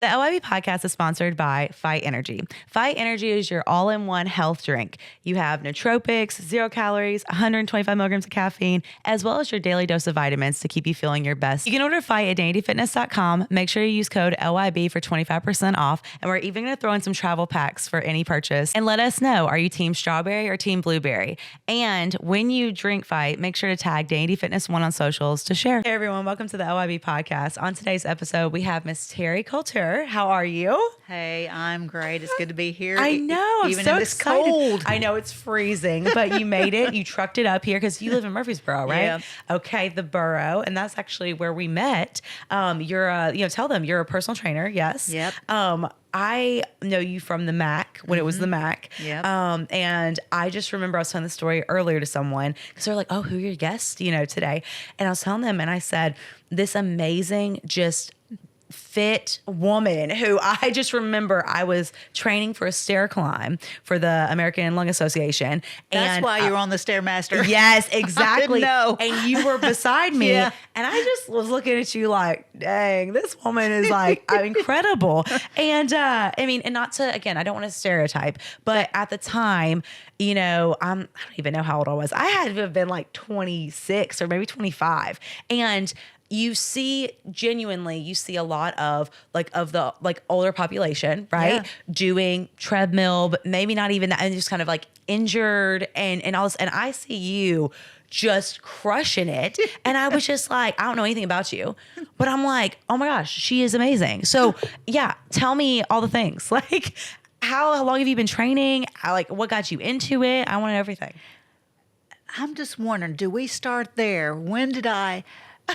The LYB podcast is sponsored by Fight Energy. Fight Energy is your all-in-one health drink. You have nootropics, 0 calories, 125 milligrams of caffeine, as well as your daily dose of vitamins to keep you feeling your best. You can order Fight at danityfitness.com. Make sure you use code LYB for 25% off. And we're even going to throw in some travel packs for any purchase. And let us know, are you team strawberry or team blueberry? And when you drink Fight, make sure to tag Danity Fitness 1 on socials to share. Hey everyone, welcome to the LYB podcast. On today's episode, we have Miss Terry Coulter. How are you? Hey, I'm great. It's good to be here. I know. I'm even so in this excited. cold. I know it's freezing, but you made it. You trucked it up here because you live in Murfreesboro, right? Yeah. Okay, the borough, and that's actually where we met. Tell them you're a personal trainer. Yes. Yep. I know you from the MAC when it was the MAC. Yep. And I just remember I was telling the story earlier to someone because they're like, "Oh, who are your guests? Today?" And I was telling them, and I said, "This amazing, just fit woman who I just remember I was training for a stair climb for the American Lung Association." That's why you're on the Stairmaster. Yes, exactly. I didn't know. And you were beside me. Yeah. And I just was looking at you like, dang, this woman is like incredible. And and not to, again, I don't want to stereotype, but at the time, I don't even know how old I was. I had to have been like 26 or maybe 25. And you see a lot of the older population, right? Yeah. Doing treadmill, but maybe not even that, and just kind of like injured and all this. And I see you just crushing it. And I was just like, I don't know anything about you, but I'm like, oh my gosh, she is amazing. So yeah, tell me all the things. Like, how long have you been training? What got you into it? I want to know everything. I'm just wondering, do we start there? When did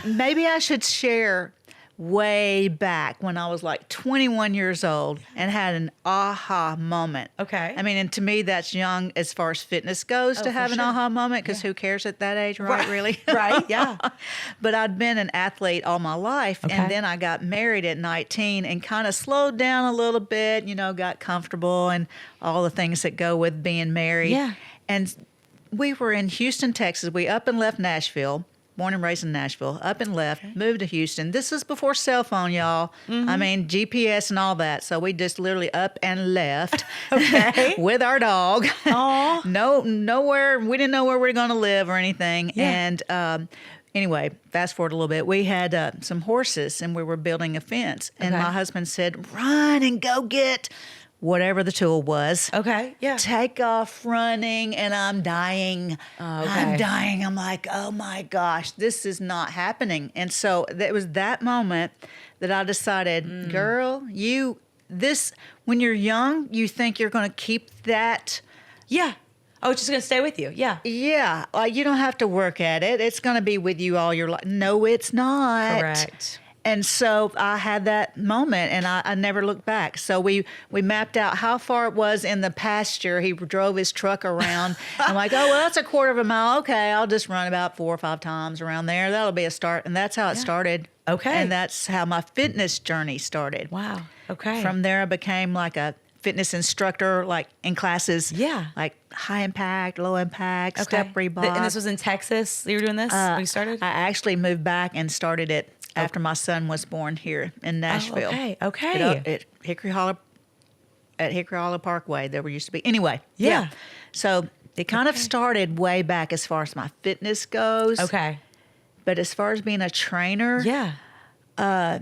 maybe I should share way back when I was like 21 years old and had an aha moment. Okay. And to me, that's young as far as fitness goes to have an aha moment, because who cares at that age, right? Really? Right, yeah. But I'd been an athlete all my life, Okay. and then I got married at 19 and kind of slowed down a little bit, got comfortable and all the things that go with being married. Yeah. And we were in Houston, Texas. We up and left Nashville. Born and raised in Nashville, up and left, moved to Houston. This is before cell phone, y'all. Mm-hmm. GPS and all that. So we just literally up and left Okay. with our dog. Aw. Nowhere. We didn't know where we were going to live or anything. Yeah. And anyway, fast forward a little bit. We had some horses, and we were building a fence. And Okay. my husband said, "Run and go get whatever the tool was." Okay. Yeah. Take off running, and I'm dying. Oh, okay. I'm dying. I'm like, oh my gosh, this is not happening. And so it was that moment that I decided, girl, when you're young, you think you're going to keep that. Yeah. Oh, it's just going to stay with you. Yeah. Yeah, you don't have to work at it. It's going to be with you all your life. No, it's not. Correct. And so I had that moment, and I never looked back. So we mapped out how far it was in the pasture. He drove his truck around. I'm like, oh, well, that's a quarter of a mile. Okay, I'll just run about 4 or 5 times around there. That'll be a start. And that's how it started. Okay. And that's how my fitness journey started. Wow. Okay. From there, I became like a fitness instructor, like in classes. Yeah. Like high impact, low impact, step Reebok. And this was in Texas? You were doing this when you started? I actually moved back and started it after my son was born here in Nashville. Oh, okay. At Hickory Hollow Parkway, there used to be. Anyway, Yeah. So it kind of started way back as far as my fitness goes. Okay. But as far as being a trainer, Yeah.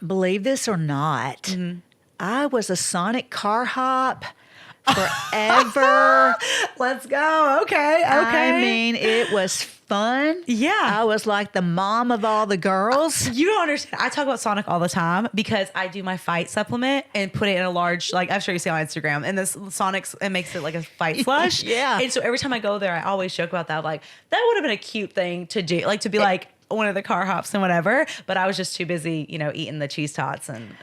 believe this or not, I was a Sonic car hop forever. Let's go. Okay. It was fun. Yeah. I was like the mom of all the girls. You don't understand. I talk about Sonic all the time because I do my fight supplement and put it in a large, I'm sure you see on Instagram, and this Sonic's, it makes it like a fight slush. Yeah. And so every time I go there, I always joke about that. Like, that would have been a cute thing to do, to be like one of the car hops and whatever. But I was just too busy, eating the cheese tots and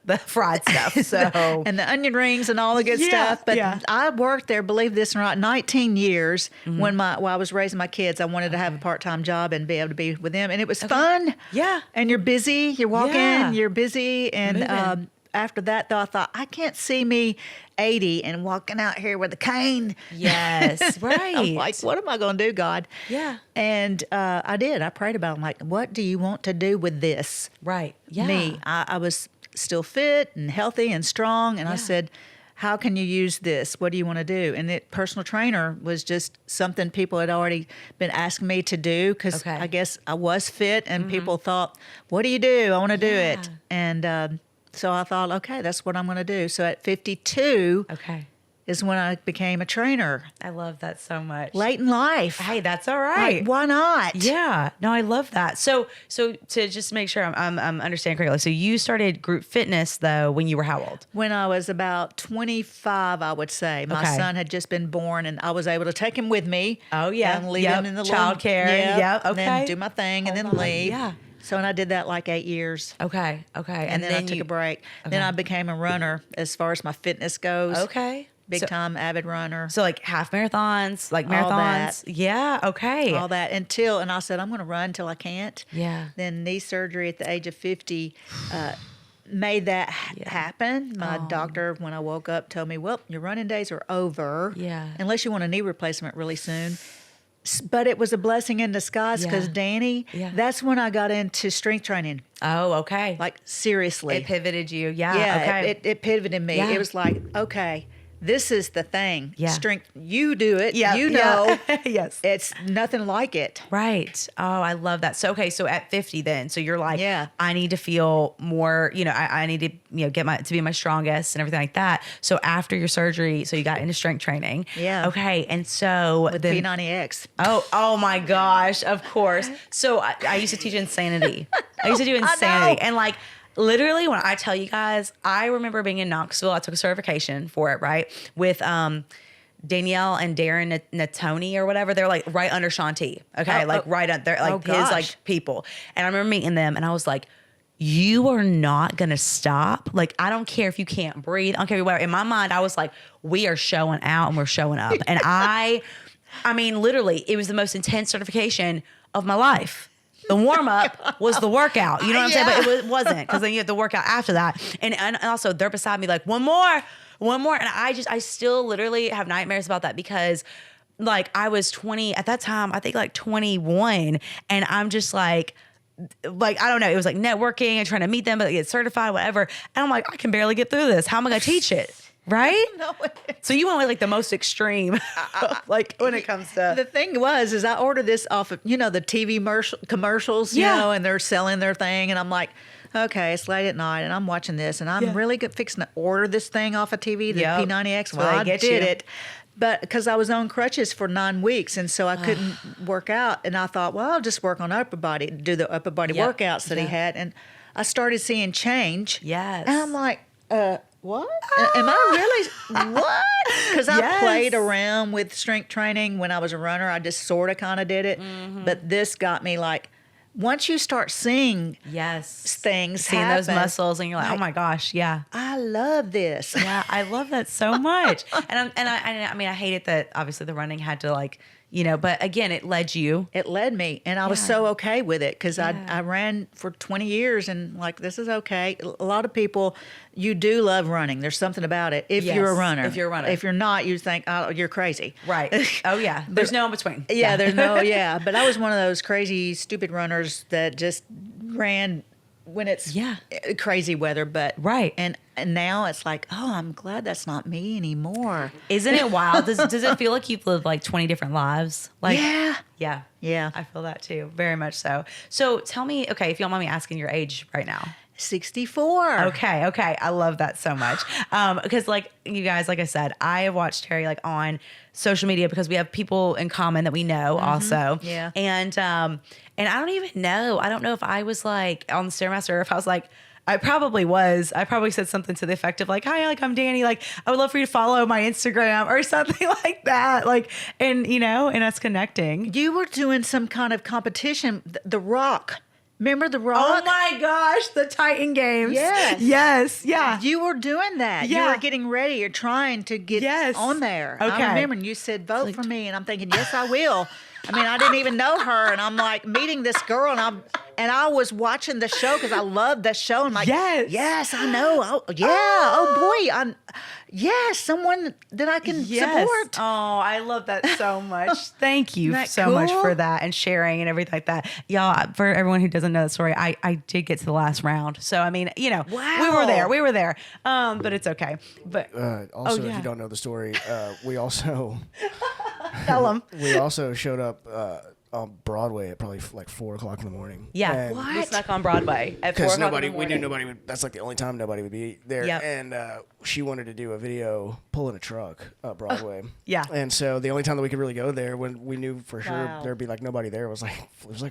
the fried stuff. So and the onion rings and all the good Yeah, stuff. But yeah. I worked there, believe this or not, 19 years. While I was raising my kids, I wanted to have a part-time job and be able to be with them. And it was fun. Yeah. And you're busy. You're walking. Yeah. You're busy. And Moving. after that, though, I thought, I can't see me 80 and walking out here with a cane. Yes, right. I'm like, what am I going to do, God? Yeah. And I did. I prayed about it. I'm like, what do you want to do with this? Right. Yeah. Me. I was still fit and healthy and strong. And I Yeah. said, how can you use this? What do you want to do? And the personal trainer was just something people had already been asking me to do because Okay. I guess I was fit and people thought, what do you do? I want to do Yeah. it. And so I thought, okay, that's what I'm going to do. So at 52 Okay. is when I became a trainer. I love that so much. Late in life. Hey, that's all right. Like, why not? Yeah. No, I love that. So to just make sure I'm understanding correctly. So you started group fitness though when you were how old? When I was about 25, I would say. My Okay. son had just been born, and I was able to take him with me. Oh, yeah. And leave Yep. him in the Childcare. Yep. And then Okay. do my thing and Hold then on. leave. Yeah. So and I did that like 8 years. Okay. Okay. And then I took a break. Then I became a runner as far as my fitness goes. Okay. Big time avid runner. So like half marathons, like All marathons. that. Yeah. Okay. All that and I said, I'm going to run until I can't. Yeah. Then knee surgery at the age of 50 made that happen. My doctor, when I woke up, told me, well, your running days are over. Yeah. Unless you want a knee replacement really soon. But it was a blessing in disguise because, Yeah. Danny, Yeah. that's when I got into strength training. Oh, okay. Like, seriously. it pivoted you. Yeah. Yeah, Okay. it pivoted me. Yeah. It was like, okay, this is the thing. Yeah. Strength, you do it. Yeah. You know. Yeah. Yes. It's nothing like it. Right. Oh, I love that. So, okay. So at 50 then, so you're like, Yeah. I need to feel more, I need to, get to be my strongest and everything like that. So after your surgery, so you got into strength training. Yeah. Okay. And so With then, P90X. oh my gosh. Of course. So I used to teach insanity. I used to do know. insanity. And like, literally, when I tell you guys, I remember being in Knoxville. I took a certification for it, right? With Danielle and Darren Natoni or whatever. They're like right under Shanti. Okay. Right up there, like his gosh. like people. And I remember meeting them and I was like, you are not going to stop. Like, I don't care if you can't breathe. I don't care whatever. In my mind, I was like, we are showing out and we're showing up. And I mean, literally, it was the most intense certification of my life. The warm up was the workout. You know what I'm saying? But it wasn't, because then you have to work out after that. And also they're beside me like, one more. And I still literally have nightmares about that because like I was 20 at that time, I think like 21. And I'm just like, I don't know. It was like networking and trying to meet them, but get certified, whatever. And I'm like, I can barely get through this. How am I going to teach it? Right? No. So you went with like the most extreme, like when it comes to. The thing is I ordered this off of, the TV commercials, Yeah. and they're selling their thing. And I'm like, okay, it's late at night and I'm watching this and I'm really fixing to order this thing off of TV, the Yep. P90X. Well, Well, they I get did you. it. But because I was on crutches for 9 weeks and so I couldn't work out. And I thought, well, I'll just work on upper body, do the upper body Yep. workouts that he Yeah. had. And I started seeing change. Yes. And I'm like, what? Am I really? What? Because I Yes. played around with strength training when I was a runner. I just sort of kind of did it. Mm-hmm. But this got me like, once you start seeing Yes. things Seeing happen, those muscles and you're like, oh my gosh, yeah. I love this. Yeah, I love that so much. And I mean, I hate it that obviously the running had to like, but again, it led you. It led me, and I was Yeah. so okay with it because Yeah. I ran for 20 years and like, this is okay. A lot of people, you do love running. There's something about it. If Yes, you're a runner. if you're a runner. If you're not, you think, oh, you're crazy. Right. Oh yeah. There's no in between. Yeah, there's no, yeah. But I was one of those crazy, stupid runners that just ran when it's Yeah. crazy weather. But Right. and now it's like, oh, I'm glad that's not me anymore. Isn't it wild? Does it feel like you've lived like 20 different lives? Like, Yeah. Yeah. Yeah. I feel that too. Very much so. So tell me, okay, if you don't mind me asking your age right now. 64. Okay. I love that so much. Because like you guys, like I said, I have watched Terry like on social media because we have people in common that we know also. Yeah. And I don't even know. I don't know if I was like on the Stairmaster or if I was like, I probably was. I probably said something to the effect of like, hi, like I'm Danny. Like I would love for you to follow my Instagram or something like that. Like, and and us connecting. You were doing some kind of competition, The Rock. Remember The Rock? Oh my gosh, the Titan Games. Yes. Yes. Yeah. You were doing that. You Yeah. were getting ready. You're trying to get Yes. on there. Okay. I remember and you said, vote for me. And I'm thinking, yes, I will. I mean, I didn't even know her, and I'm like meeting this girl, and I was watching the show because I loved the show. And I'm like, yes, I know. Oh, yeah. Oh boy, yes, someone that I can support. Oh, I love that so much. Thank you so cool? much for that and sharing and everything like that. Y'all, for everyone who doesn't know the story, I did get to the last round. So, I mean, you know, Wow. we were there. But it's okay. But Also, if you don't know the story, we also tell them. we also showed up on Broadway at probably like 4:00 in the morning. Yeah. What? We snuck on Broadway at 4 Because o'clock in the we knew morning. nobody would. That's like the only time nobody would be there. Yep. And she wanted to do a video pulling a truck up Broadway. Yeah. And so the only time that we could really go there, when we knew for sure Wow. there'd be like nobody there, was like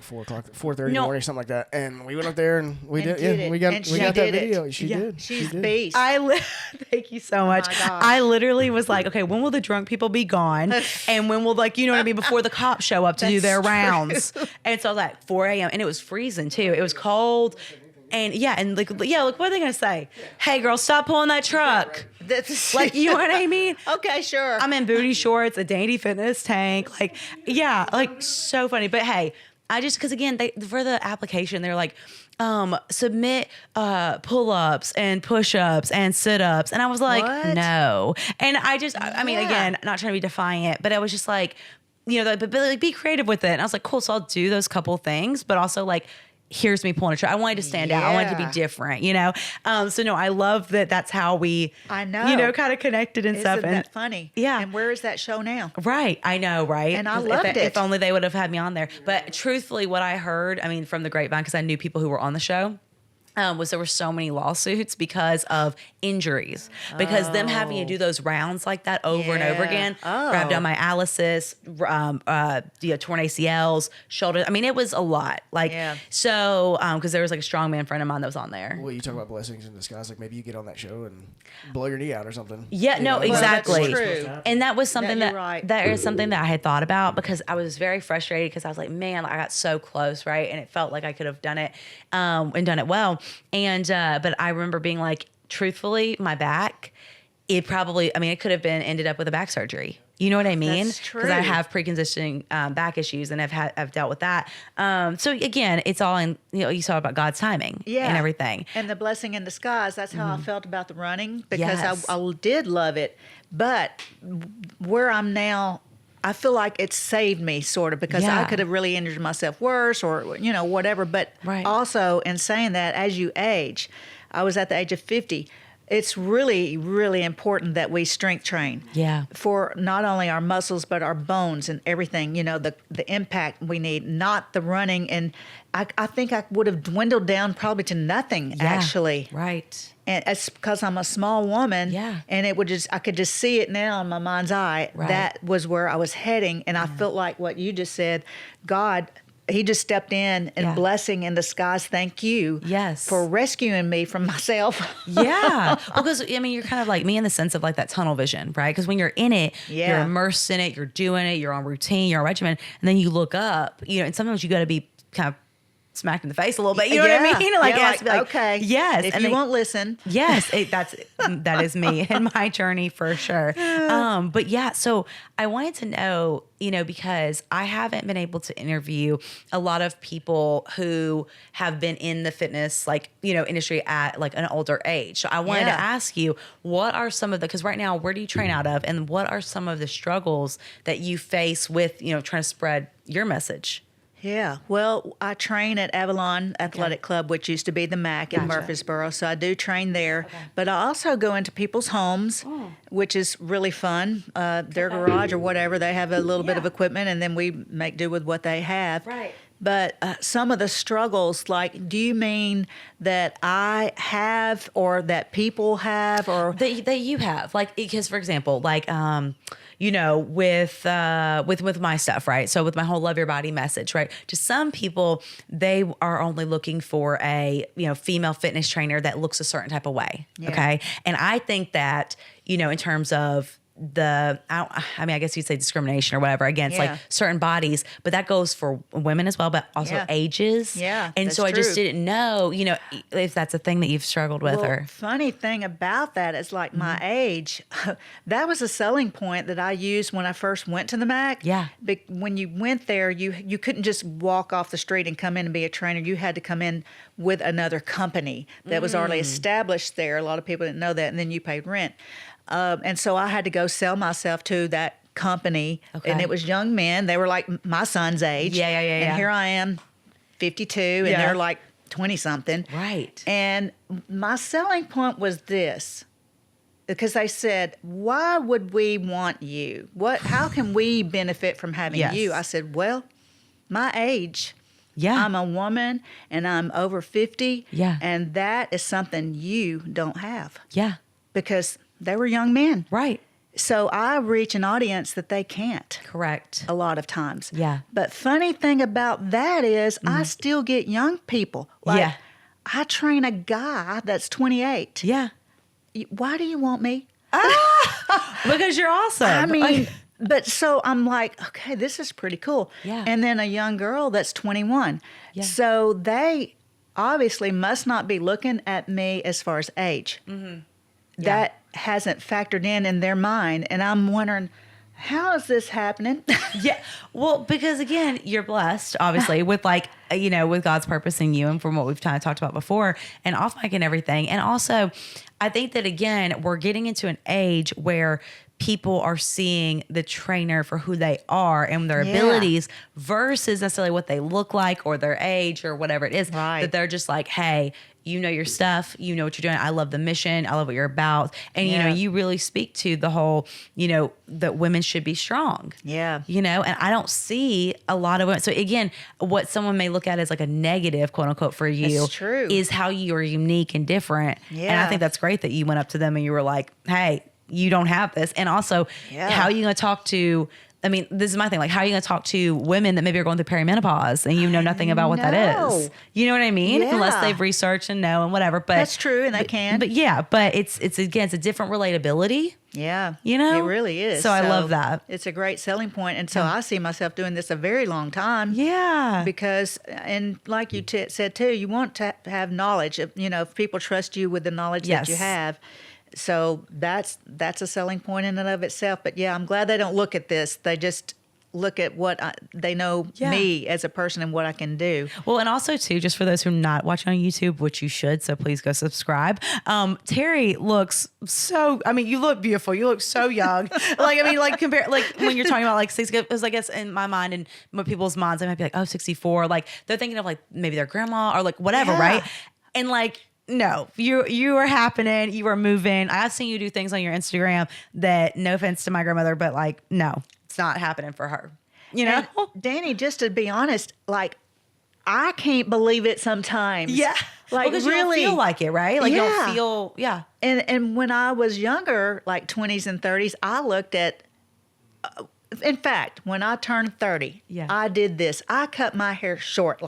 4:30 in the morning, something like that. And we went up there and we did. Yeah, it. we got And we she got that did it. video. She did. She's She did. beast. Thank you so much. my gosh. I literally was like, okay, when will the drunk people be gone? And when will, like, you know what I mean, before the cops show up to do their That's true. rounds. And so I was like 4 a.m. and it was freezing too. It was cold. And like, what are they going to say? Hey girl, stop pulling that truck. Like, you know what I mean? Okay, sure. I'm in booty shorts, a dainty fitness tank. Like, yeah, like so funny. But hey, because again, for the application, they're like, submit pull-ups and push-ups and sit-ups. And I was like, What? no. And I mean, Yeah. again, not trying to be defiant, but I was just like, you know, but like, be creative with it. And I was like, cool. So I'll do those couple things, but also like, here's me pulling a truck. I wanted to stand out. I wanted to be Yeah. different, you know? So no, I love that that's how we, I know. you know, kind of connected and Isn't stuff. And that funny? yeah. And where is that show now? right. I know, right? And I If- loved if, it. If only they would have had me on there. But truthfully, what I heard, I mean, from the grapevine, because I knew people who were on the show, was there were so many lawsuits because of injuries, because them having to do those rounds like that over and over Yeah. again, Oh. rhabdomyolysis, torn ACLs, shoulder. I mean, it was a lot. Like, Yeah. so, because there was like a strongman friend of mine that was on there. Well, you talk about blessings in disguise. Like maybe you get on that show and blow your knee out or something. Yeah, You no, know? Like, exactly. Well, that's supposed to true. happen. And that was something you're that right. that is something that I had thought about, because I was very frustrated, because I was like, man, I got so close, right? And it felt like I could have done it and done it well. And but I remember being like, truthfully, my back, it could have ended up with a back surgery. You know what I mean? That's Because I true. have preconditioning back issues, and I've dealt with that. So again, it's all in, you know, you saw about God's timing and everything. And the blessing in disguise, that's how I felt about the running, because Yes. I did love it. But where I'm now, I feel like it saved me sort of, because I Yeah. could have really injured myself worse, or, you know, whatever. But Right. also, in saying that, as you age, I was at the age of 50. It's really, really important that we strength train. Yeah. For not only our muscles, but our bones and everything, you know, the impact we need, not the running. And I think I would have dwindled down probably to nothing, Yeah. actually. Right. And it's because I'm a small woman. Yeah. And I could just see it now in my mind's eye. Right. That was where I was heading. And I felt like what you just said, God, he just stepped in and Yeah. blessing in disguise. Thank you. Yes. For rescuing me from myself. Yeah. Because, I mean, you're kind of like me in the sense of like that tunnel vision, right? Because when you're in it, you're Yeah. immersed in it, you're doing it, you're on routine, you're on regimen. And then you look up, you know, and sometimes you got to be kind of smacked in the face a little bit. You know what I mean? Like, Yeah, it has to be like, okay. yes. If and you then- won't listen. Yes, that is me and my journey for sure. But yeah, so I wanted to know, you know, because I haven't been able to interview a lot of people who have been in the fitness, like, you know, industry at like an older age. So I wanted Yeah. to ask you, what are some of because right now, where do you train out of, and what are some of the struggles that you face with, you know, trying to spread your message? Yeah. Well, I train at Avalon Athletic Club, which used to be the MAC in Gotcha. Murfreesboro. So I do train there. But I also go into people's homes, which is really fun. Their garage or whatever, they have a little bit of Yeah. equipment, and then we make do with what they have. Right. But some of the struggles, like, do you mean that I have, or that people have, or that you have, like, because for example, like you know, with my stuff, right? So with my whole love your body message, right? To some people, they are only looking for a, you know, female fitness trainer that looks a certain type of way. Yeah. Okay. And I think that, you know, in terms of I guess you'd say discrimination or whatever against Yeah. like certain bodies, but that goes for women as well, but also Yeah. ages. Yeah, And that's so I just true. didn't know, if that's a thing that you've struggled with Well, or. funny thing about that is like my age, that was a selling point that I used when I first went to the MAC. Yeah. When you went there, you couldn't just walk off the street and come in and be a trainer. You had to come in with another company that was already established there. A lot of people didn't know that, and then you paid rent. And so I had to go sell myself to that company, Okay. and it was young men. They were like my son's age. Yeah. And here I am, 52, and Yeah. they're like 20 something. Right. And my selling point was this, because they said, why would we want you? How can we benefit from having Yes. you? I said, well, my age. Yeah. I'm a woman and I'm over 50. Yeah. And that is something you don't have, Yeah. because they were young men. Right. So I reach an audience that they can't Correct. a lot of times. Yeah. But funny thing about that is I still get young people. Like, Yeah. I train a guy that's 28. Yeah. Why do you want me? Because you're awesome. I mean, Like, but so I'm like, okay, this is pretty cool. Yeah. And then a young girl that's 21. Yeah. So they obviously must not be looking at me as far as age. Yeah. That hasn't factored in their mind. And I'm wondering, how is this happening? yeah. Well, because again, you're blessed, obviously, with with God's purpose in you and from what we've kind of talked about before and off mic and everything. And also, I think that, again, we're getting into an age where people are seeing the trainer for who they are and their Yeah. abilities versus necessarily what they look like or their age or whatever it is. Right. That they're just like, hey, you know your stuff. You know what you're doing. I love the mission. I love what you're about. And, Yeah. you really speak to the whole, that women should be strong. Yeah. And I don't see a lot of women. So again, what someone may look at as like a negative, quote unquote, for you It's true. is how you are unique and different. And I Yeah. think that's great that you went up to them and you were like, hey, you don't have this. And also, Yeah. how are you going to talk to, this is my thing. Like, how are you going to talk to women that maybe are going through perimenopause and you know nothing about what that is? know. You know what I mean? Yeah. Unless they've researched and know and whatever. But That's true, and they can. But it's again, it's a different relatability. Yeah. You know? It really is. So I love that. It's a great selling point. And so I see myself doing this a very long time. Yeah. Because, and like you said too, you want to have knowledge. If people trust you with the knowledge that you Yes. have. So that's a selling point in and of itself. But yeah, I'm glad they don't look at this. They just look at they know Yeah. me as a person and what I can do. Well, and also too, just for those who are not watching on YouTube, which you should, so please go subscribe. Terry looks you look beautiful. You look so young. Compare, when you're talking about like 60, because I guess in my mind and most people's minds, they might be like, oh, 64. Like they're thinking of like maybe their grandma or like whatever, Yeah. right? And like, no, you are happening. You are moving. I've seen you do things on your Instagram that, no offense to my grandmother, but like, no, it's not happening for her. And Danny, just to be honest, like, I can't believe it sometimes. Yeah. Like, because really. you don't feel like it, right? Like you Yeah. don't feel, yeah. And when I was younger, like 20s and 30s, I looked at, in fact, when I turned 30, Yeah. I did this. I cut my hair short,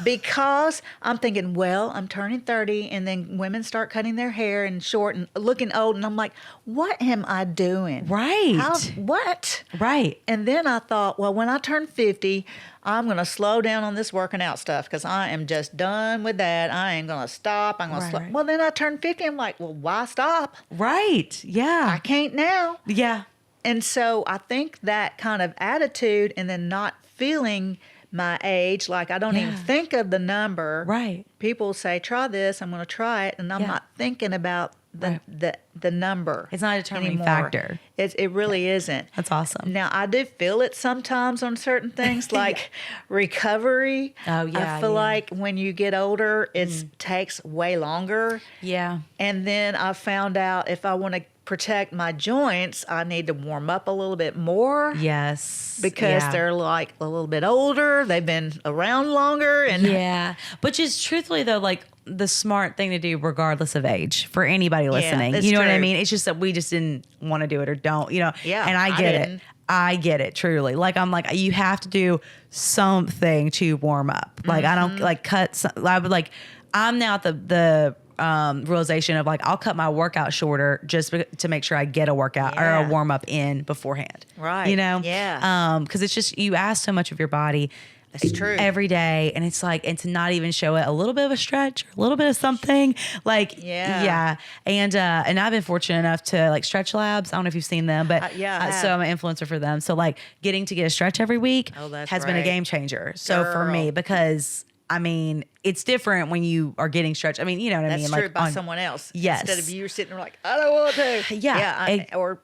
because I'm thinking, well, I'm turning 30, and then women start cutting their hair and short and looking old, and I'm like, what am I doing? Right. What? Right. And then I thought, well, when I turn 50, I'm going to slow down on this working out stuff because I am just done with that. I ain't going to stop. I'm going to slow. Right. Well, then I turned 50. I'm like, well, why stop? Right. Yeah. I can't now. Yeah. And so I think that kind of attitude and then not feeling my age, like I don't even Yeah. think of the number. Right. People say, try this. I'm going to try it. And I'm Yeah. not thinking about the number. It's not a determining anymore. factor. It really isn't. That's awesome. Now, I do feel it sometimes on certain things like recovery. Oh, yeah, I feel yeah. like when you get older, it takes way longer. Yeah. And then I found out if I want to protect my joints, I need to warm up a little bit more. Yes. Because Yeah. they're like a little bit older. They've been around longer. And Yeah. Which is truthfully though, like the smart thing to do regardless of age for anybody listening. that's You know what I true. mean? It's just that we just didn't want to do it or don't, Yeah, and I I get it. didn't. I get it truly. Like I'm like, you have to do something to warm up. Like I don't like cut. I would like, I'm now at the realization of like, I'll cut my workout shorter just to make sure I get a workout or a warm up in beforehand. Right. You know? Yeah. Cause it's just, you ask so much of your body. That's true. Every day. And it's like, and to not even show it a little bit of a stretch, a little bit of something like, yeah. And I've been fortunate enough to like Stretch Labs. I don't know if you've seen them, but so I'm an influencer for them. So like getting to get a stretch every week has been a game changer. So for me, because I mean, it's different when you are getting stretched. I mean, you know what I mean? That's true, like by someone else. Yes. Instead of you sitting there like, I don't want to.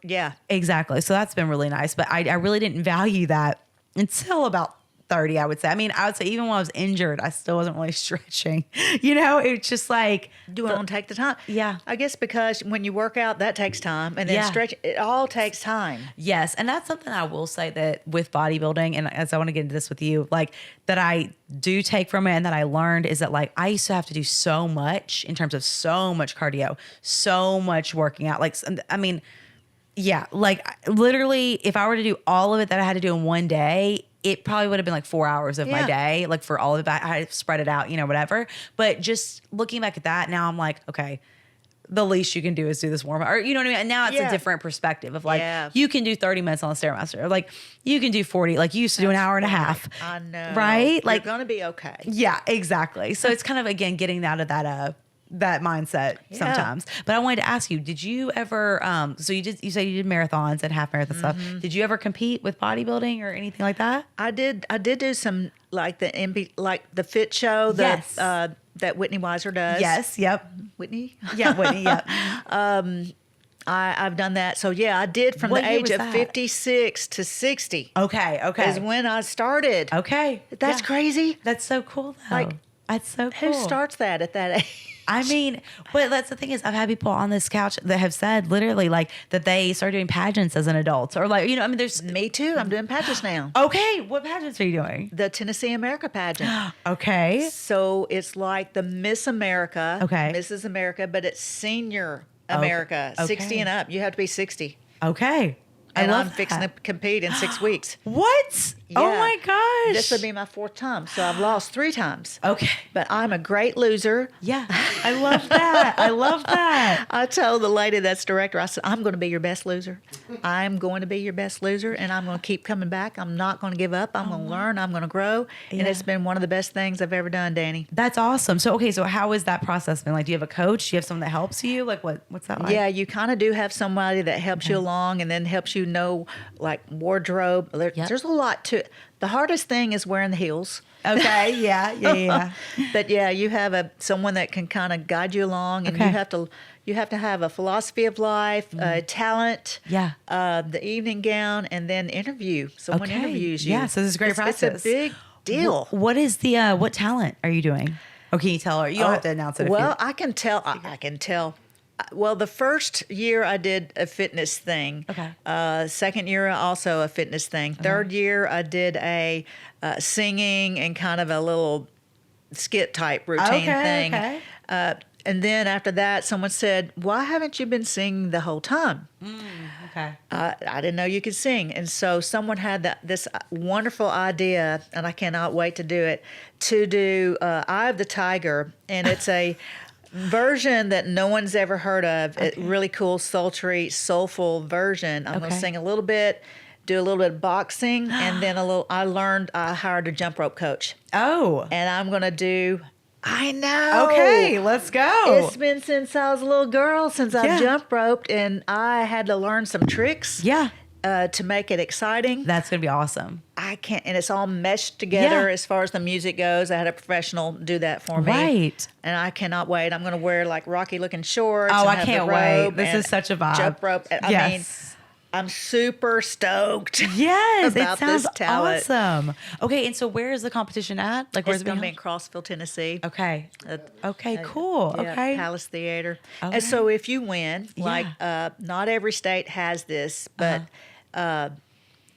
Yeah. Exactly. So that's been really nice. But I really didn't value that until about 30, I would say. I mean, I would say even when I was injured, I still wasn't really stretching. You know, it's just like, do I want to take the time? Yeah. I guess because when you work out, that takes time. And then stretch, it all takes time. Yes. And that's something I will say that with bodybuilding, and as I want to get into this with you, like that I do take from it and that I learned is that like I used to have to do so much in terms of so much cardio, so much working out. Like, I mean, yeah, like literally if I were to do all of it that I had to do in one day, it probably would have been like 4 hours of my day, like for all of it. I spread it out, you know, whatever. But just looking back at that, now I'm like, okay, the least you can do is do this warm up. Or, you know what I mean? And now it's a different perspective of like, you can do 30 minutes on the Stairmaster. Or like, you can do 40. Like, you used to do an hour and a half. I know. Right? Like, you're going to be okay. Yeah, exactly. So it's kind of, again, getting out of that mindset sometimes. But I wanted to ask you, did you ever so you said you did marathons and half marathon stuff. Did you ever compete with bodybuilding or anything like that? I did do some like the fit show that Whitney Weiser does. Yes, yep. Whitney? Yeah, Whitney, yep. I've done that. So yeah, I did from the age of 56 to 60. Okay. Is when I started. Okay. That's crazy. That's so cool though. Like, that's so cool. Who starts that at that age? I mean, but that's the thing is I've had people on this couch that have said literally like that they started doing pageants as an adult or like, you know, I mean, there's. Me too. I'm doing pageants now. Okay. What pageants are you doing? The Tennessee America pageant. Okay. So it's like the Miss America. Okay. Mrs. America, but it's senior America. Okay. 60 and up. You have to be 60. Okay. And I'm fixing to compete in 6 weeks. What? Yeah. Oh my gosh. This would be my 4th time. So I've lost 3 times. Okay. But I'm a great loser. Yeah. I love that. I love that. I told the lady that's director, I said, I'm going to be your best loser. I'm going to be your best loser, and I'm going to keep coming back. I'm not going to give up. I'm going to learn. I'm going to grow. And it's been one of the best things I've ever done, Danny. That's awesome. So, okay, so how has that process been? Like, do you have a coach? Do you have someone that helps you? Like, what's that like? Yeah, you kind of do have somebody that helps you along and then helps you know, like, wardrobe. There's a lot to it. The hardest thing is wearing the heels. Okay, yeah. But yeah, you have someone that can kind of guide you along, and you have to have a philosophy of life, talent, the evening gown, and then interview. Someone interviews you. Yeah, so this is great practice. It's a big deal. What is what talent are you doing? Or can you tell her? You don't have to announce it. Well, I can tell. I can tell. Well, the first year I did a fitness thing. Okay. Second year also a fitness thing. Third year I did a singing and kind of a little skit type routine thing. Okay. And then after that, someone said, "Why haven't you been singing the whole time?" Okay. I didn't know you could sing, and so someone had this wonderful idea, and I cannot wait to do it. To do "Eye of the Tiger," and it's a version that no one's ever heard of. A really cool, sultry, soulful version. I'm going to sing a little bit, do a little bit of boxing, and then I hired a jump rope coach. Oh. And I'm going to do, I know. Okay, let's go. It's been since I was a little girl since I've jump roped, and I had to learn some tricks. Yeah. To make it exciting. That's going to be awesome. I can't, and it's all meshed together as far as the music goes. I had a professional do that for me. Right. And I cannot wait. I'm going to wear like Rocky looking shorts. Oh, and I have can't the robe wait. This is such a vibe. Jump rope. I mean, I'm super stoked. Yes, about it sounds this talent. awesome. Okay, and so where is the competition at? Like, where's it's going to be in Crossville, Tennessee. Okay. Cool. Yeah, okay. Palace Theater. Okay. And so if you win, like not every state has this, but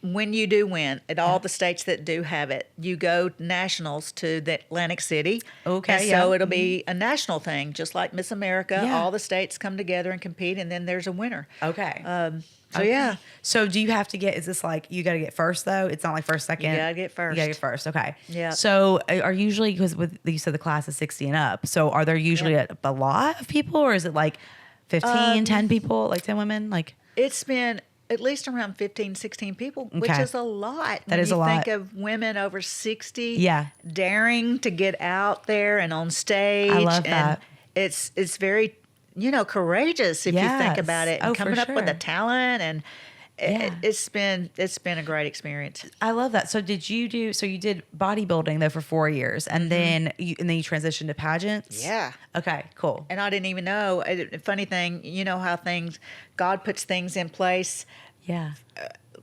when you do win at all the states that do have it, you go nationals to the Atlantic City. Okay, and so it'll be a national thing, just like Miss America. Yeah. All the states come together and compete, and then there's a winner. Okay. So yeah, So do you have to get, is this like, you got to get first though? It's not like first, second? you gotta get first. You got to get first. Okay. Yeah. So are usually, because with, you said the class is 60 and up. So are there usually a lot of people, or is it like 15, 10 people, like 10 women? Like, It's been at least around 15, 16 people, which Okay. is a lot. That is a lot. When you think of women over 60 Yeah. daring to get out there and on stage. I love that. And it's very, courageous if you think Yes. about it. And Oh, for coming up with the sure. talent, and Yeah. it's been a great experience. I love that. So you did bodybuilding though for 4 years, and then you transitioned to pageants? Yeah. Okay, cool. And I didn't even know. Funny thing, you know how God puts things in place. Yeah.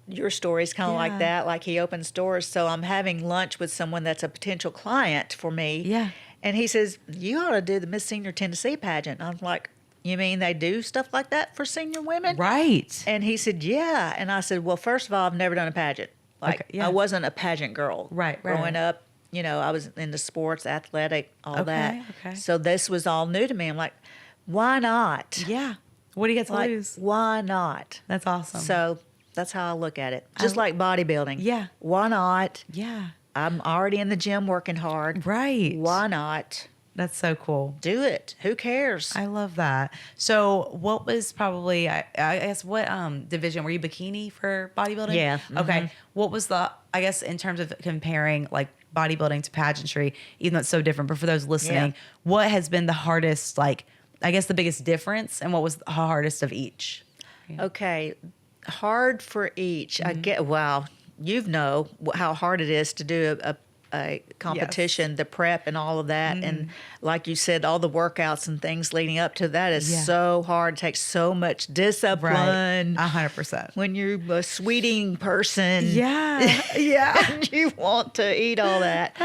Your story's kind of Yeah. like that, like he opens doors. So I'm having lunch with someone that's a potential client for me. Yeah. And he says, you ought to do the Miss Senior Tennessee pageant. I'm like, you mean they do stuff like that for senior women? Right. And he said, yeah. And I said, well, first of all, I've never done a pageant. Like, Okay, yeah. I wasn't a pageant girl. Right. Growing up, I was into sports, athletic, all that. Okay. So this was all new to me. I'm like, why not? Yeah. What do you get to Like, lose? why not? That's awesome. So that's how I look at it. Just like bodybuilding. Yeah. Why not? Yeah. I'm already in the gym working hard. Right. Why not? That's so cool. Do it. Who cares? I love that. So what was probably, I guess, what division? Were you bikini for bodybuilding? Yeah. Okay. What was in terms of comparing like bodybuilding to pageantry, even though it's so different, but for those listening, what has been the hardest, like, I guess the biggest difference, and what was the hardest of each? Okay. Hard for each. I get, wow, how hard it is to do a competition, the prep and all of that. And like you said, all the workouts and things leading up to that is so hard. It takes so much discipline. 100%. When you're a sweet eating person. Yeah. Yeah. And you want to eat all that.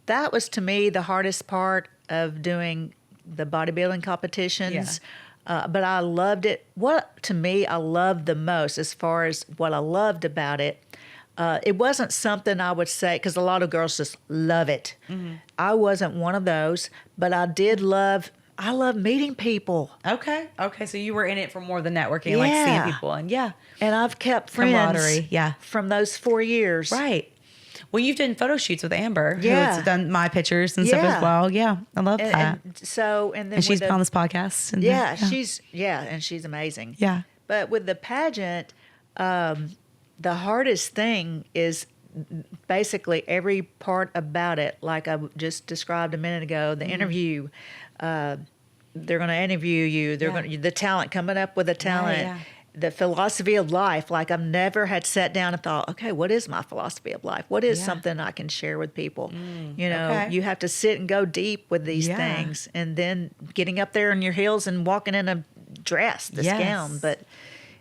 That was to me the hardest part of doing the bodybuilding competitions. But I loved it. What to me I loved the most, as far as what I loved about it, it wasn't something I would say, because a lot of girls just love it. I wasn't one of those, but I love meeting people. Okay. So you were in it for more than networking, like seeing people, and And I've kept friends camaraderie. from those 4 years. Right. Well, you've done photo shoots with Amber, Yeah. who's done my pictures and stuff Yeah. as well. Yeah, I love that. And then And she's with been on this podcast. And she's amazing. Yeah. But with the pageant, the hardest thing is basically every part about it, like I just described a minute ago, the interview. They're going to interview you. They're going to the talent, coming up with the talent. The philosophy of life. Like, I've never had sat down and thought, okay, what is my philosophy of life? What is something I can share with people? You have to sit and go deep with these things, and then getting up there in your heels and walking in a dress, this gown. But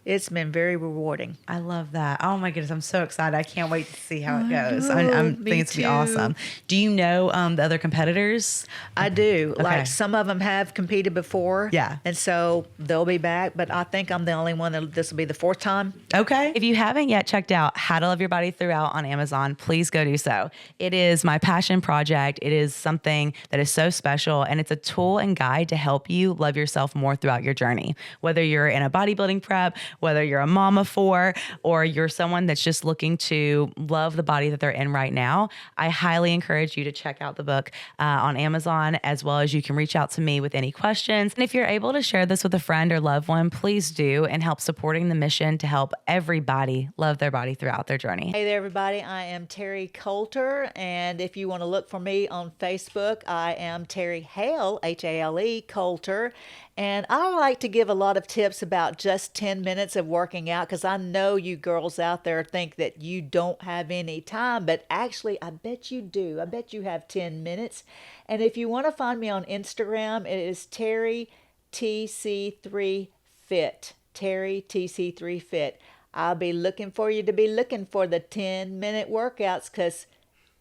it's been very rewarding. I love that. Oh my goodness, I'm so excited. I can't wait to see how it goes. I'm thinking it's going to be awesome. Do you know the other competitors? I do. Okay. Like, some of them have competed before. Yeah. And so they'll be back, but I think I'm the only one that this will be the fourth time. Okay. If you haven't yet checked out How to Love Your Body Throughout on Amazon, please go do so. It is my passion project. It is something that is so special, and it's a tool and guide to help you love yourself more throughout your journey. Whether you're in a bodybuilding prep, whether you're a mom of 4, or you're someone that's just looking to love the body that they're in right now, I highly encourage you to check out the book on Amazon, as well as you can reach out to me with any questions. And if you're able to share this with a friend or loved one, please do, and help supporting the mission to help everybody love their body throughout their journey. Hey there, everybody. I am Terry Coulter, and if you want to look for me on Facebook, I am Terry Hale, Hale Coulter. And I like to give a lot of tips about just 10 minutes of working out, because I know you girls out there think that you don't have any time, but actually I bet you do. I bet you have 10 minutes. And if you want to find me on Instagram, it is Terry TC3 Fit. Terry TC3 Fit. I'll be looking for you to be looking for the 10-minute workouts, because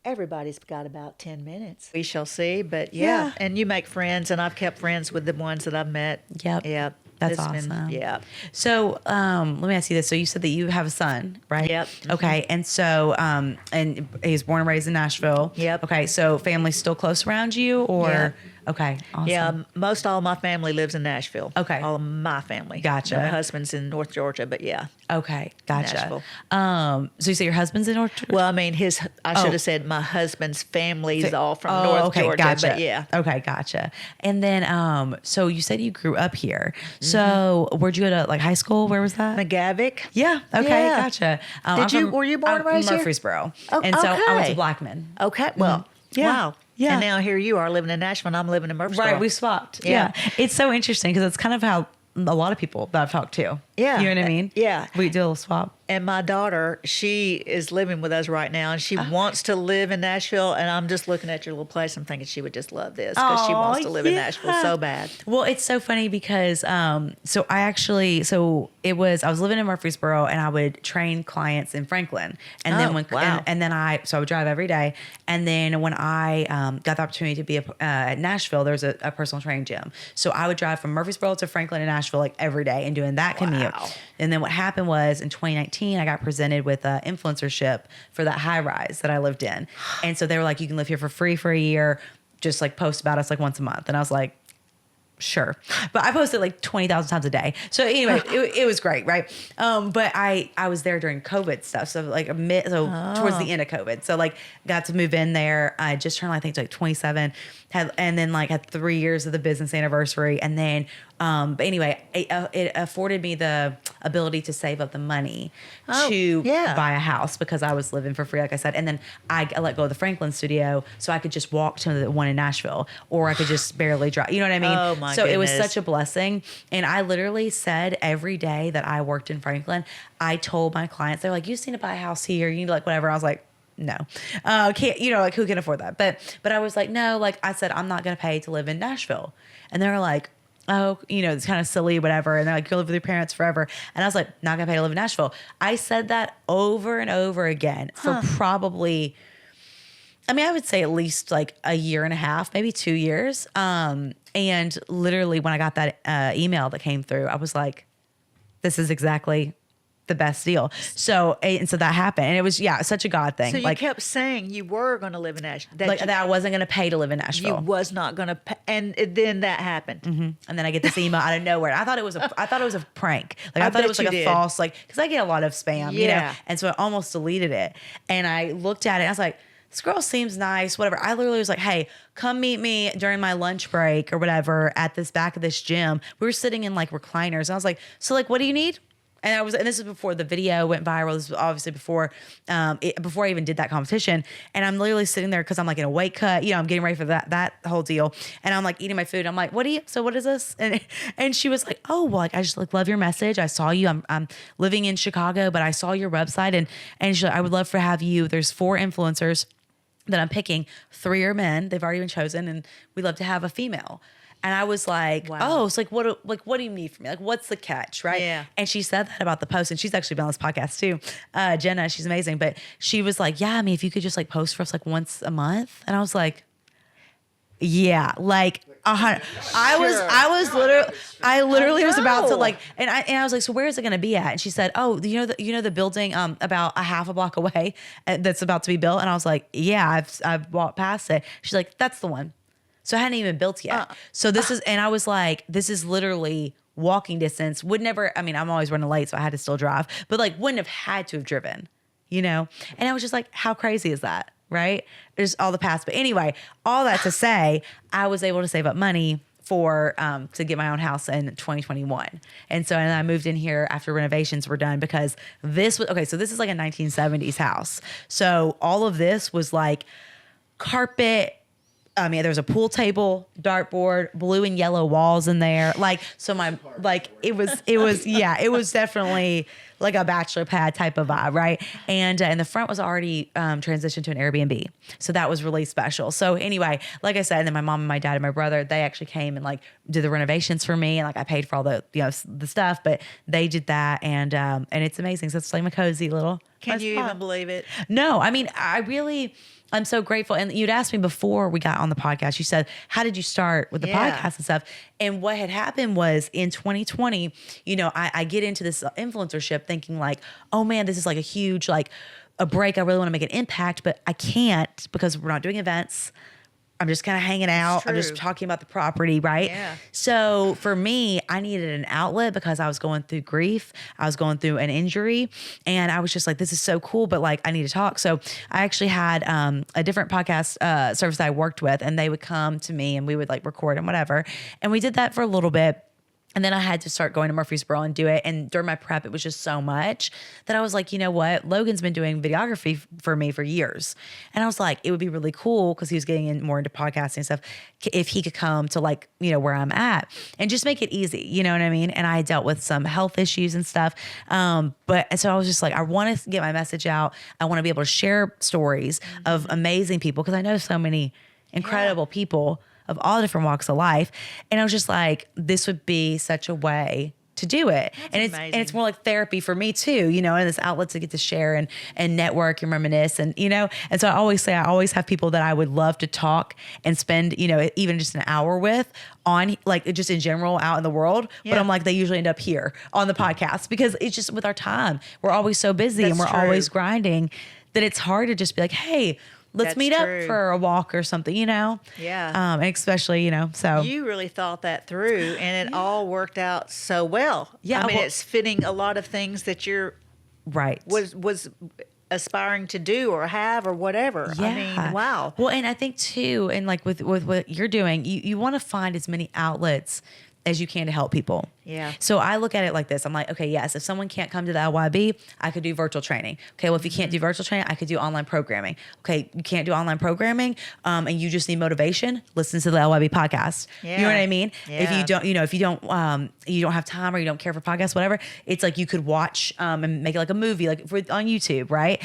everybody's got about 10 minutes. We shall see, but yeah. And you make friends, and I've kept friends with the ones that I've met. Yep. Yeah. That's It's awesome. Yeah. So let me ask you this. So you said that you have a son, right? Yep. Okay. And so, and he's born and raised in Nashville. Yep. Okay. So family's still close around you or? Yeah. Okay. Awesome. Yeah, most all my family lives in Nashville. Okay. All of my family. Gotcha. My husband's in North Georgia, but yeah. Okay. Gotcha. Nashville. So you say your husband's in North Georgia? Well, I mean, I should have said my husband's family's all from North Georgia, gotcha. but yeah. Okay, gotcha. And then, so you said you grew up here. So where'd you go to like high school? Where was that? McGavick. Yeah. Okay. Yeah. Gotcha. Were you born and raised here? Murfreesboro. Oh, and so I went to okay. Blackman. Okay, well, Yeah. wow. Yeah. And now here you are living in Nashville, and I'm living in Murfreesboro. Right. We swapped. Yeah. Yeah. It's so interesting because it's kind of how a lot of people that I've talked to. Yeah. You know what I mean? Yeah. We do a little swap. And my daughter, she is living with us right now, and she wants to live in Nashville. And I'm just looking at your little place. I'm thinking she would just love this because she wants to live in Nashville so bad. Well, it's so funny because I was living in Murfreesboro and I would train clients in Franklin, and then I would drive every day, and then when I got the opportunity to be at Nashville, there's a personal training gym, so I would drive from Murfreesboro to Franklin and Nashville like every day and doing that commute. And then what happened was in 2019 I got presented with influencership for that high rise that I lived in, and so they were like, you can live here for free for a year, just like post about us like once a month, and I was like, sure. But I posted like 20,000 times a day. So anyway, it was great. Right. But I was there during COVID stuff. So like towards the end of COVID. So like got to move in there. I just turned, I think, to like 27 and then like had 3 years of the business anniversary. And then, but anyway, it afforded me the ability to save up the money to buy a house because I was living for free, like I said. And then I let go of the Franklin studio so I could just walk to the one in Nashville, or I could just barely drive. You know what I mean? Oh my So goodness. it was such a blessing. And I literally said every day that I worked in Franklin, I told my clients, they're like, you just need to buy a house here. You need to like whatever. I was like, no, can't, like who can afford that? But I was like, no, like I said, I'm not going to pay to live in Nashville. And they were like, oh, it's kind of silly, whatever. And they're like, you'll live with your parents forever. And I was like, not going to pay to live in Nashville. I said that over and over again for probably, I would say at least like a year and a half, maybe 2 years. And literally when I got that email that came through, I was like, this is exactly the best deal. So that happened. And it was, such a God thing. So you kept saying you were going to live in Nashville. That I wasn't going to pay to live in Nashville. You was not going to pay. And then that happened. Mm-hmm. And then I get this email out of nowhere. I thought it was a prank. Like I thought it was like a false, like, cause I get a lot of spam, And so I almost deleted it. And I looked at it and I was like, this girl seems nice, whatever. I literally was like, hey, come meet me during my lunch break or whatever at this back of this gym. We were sitting in like recliners. And I was like, so like, what do you need? And this is before the video went viral. This was obviously before I even did that competition. And I'm literally sitting there because I'm like in a weight cut. I'm getting ready for that whole deal. And I'm like eating my food. I'm like, what is this? And she was like, oh, well, like I just like love your message. I saw you. I'm living in Chicago, but I saw your website and she's like, I would love to have you. There's 4 influencers that I'm picking. 3 are men. They've already been chosen, and we'd love to have a female. And I was like, wow. It's like, what do you need from me? Like, what's the catch? Right. Yeah. And she said that about the post, and she's actually been on this podcast too. Jenna, she's amazing. But she was like, yeah, if you could just like post for us like once a month. And I was like, yeah, like 100. I literally was about to like, and I was like, so where is it going to be at? And she said, oh, you know the building about a half a block away that's about to be built. And I was like, yeah, I've walked past it. She's like, that's the one. So I hadn't even built yet. So this is, and I was like, this is literally walking distance. Would never, I'm always running late, so I had to still drive, but like wouldn't have had to have driven, And I was just like, how crazy is that? Right? There's all the past. But anyway, all that to say, I was able to save up money for to get my own house in 2021. And I moved in here after renovations were done because this was, okay, so this is like a 1970s house. So all of this was like carpet. There was a pool table, dartboard, blue and yellow walls in there. Like, so it was definitely like a bachelor pad type of vibe, right? And the front was already transitioned to an Airbnb. So that was really special. So anyway, like I said, and then my mom and my dad and my brother, they actually came and like did the renovations for me. And like I paid for all the, the stuff, but they did that. And it's amazing. So it's like my cozy little. Can you even believe it? No, I mean, I'm so grateful. And you'd asked me before we got on the podcast, you said, how did you start with the podcast and stuff? And what had happened was in 2020, I get into this influencership thinking like, oh man, this is like a huge, like a break. I really want to make an impact, but I can't because we're not doing events. I'm just kind of hanging out. I'm just talking about the property, right? Yeah. So for me, I needed an outlet because I was going through grief. I was going through an injury. And I was just like, this is so cool, but like, I need to talk. So I actually had a different podcast service that I worked with, and they would come to me and we would like record and whatever. And we did that for a little bit. And then I had to start going to Murfreesboro and do it. And during my prep, it was just so much that I was like, you know what? Logan's been doing videography for me for years. And I was like, it would be really cool because he was getting more into podcasting and stuff if he could come to like, where I'm at and just make it easy. You know what I mean? And I dealt with some health issues and stuff. But so I was just like, I want to get my message out. I want to be able to share stories of amazing people because I know so many incredible people of all different walks of life. And I was just like, this would be such a way to do it. That's and it's more like therapy for me too, and this outlet to get to share and network and reminisce and, and so I always say, I always have people that I would love to talk and spend, even just an hour with on like just in general out in the world. But I'm like, they usually end up here on the podcast because it's just with our time, we're always so busy and we're always grinding that it's hard to just be like, hey, let's meet up for a walk or something, Yeah. And especially, so. You really thought that through and it all worked out so well. Yeah. I mean, it's fitting a lot of things that you're right. Was aspiring to do or have or whatever. Yeah. I mean, wow. Well, and I think too, and like with what you're doing, you want to find as many outlets as you can to help people. Yeah. So I look at it like this. I'm like, okay, yes, if someone can't come to the LYB, I could do virtual training. Okay, well, if you can't do virtual training, I could do online programming. Okay, you can't do online programming, and you just need motivation, listen to the LYB podcast. Yeah. You know what I mean? Yeah. If you don't, if you don't have time or you don't care for podcasts, whatever, it's like you could watch and make it like a movie, like on YouTube, right?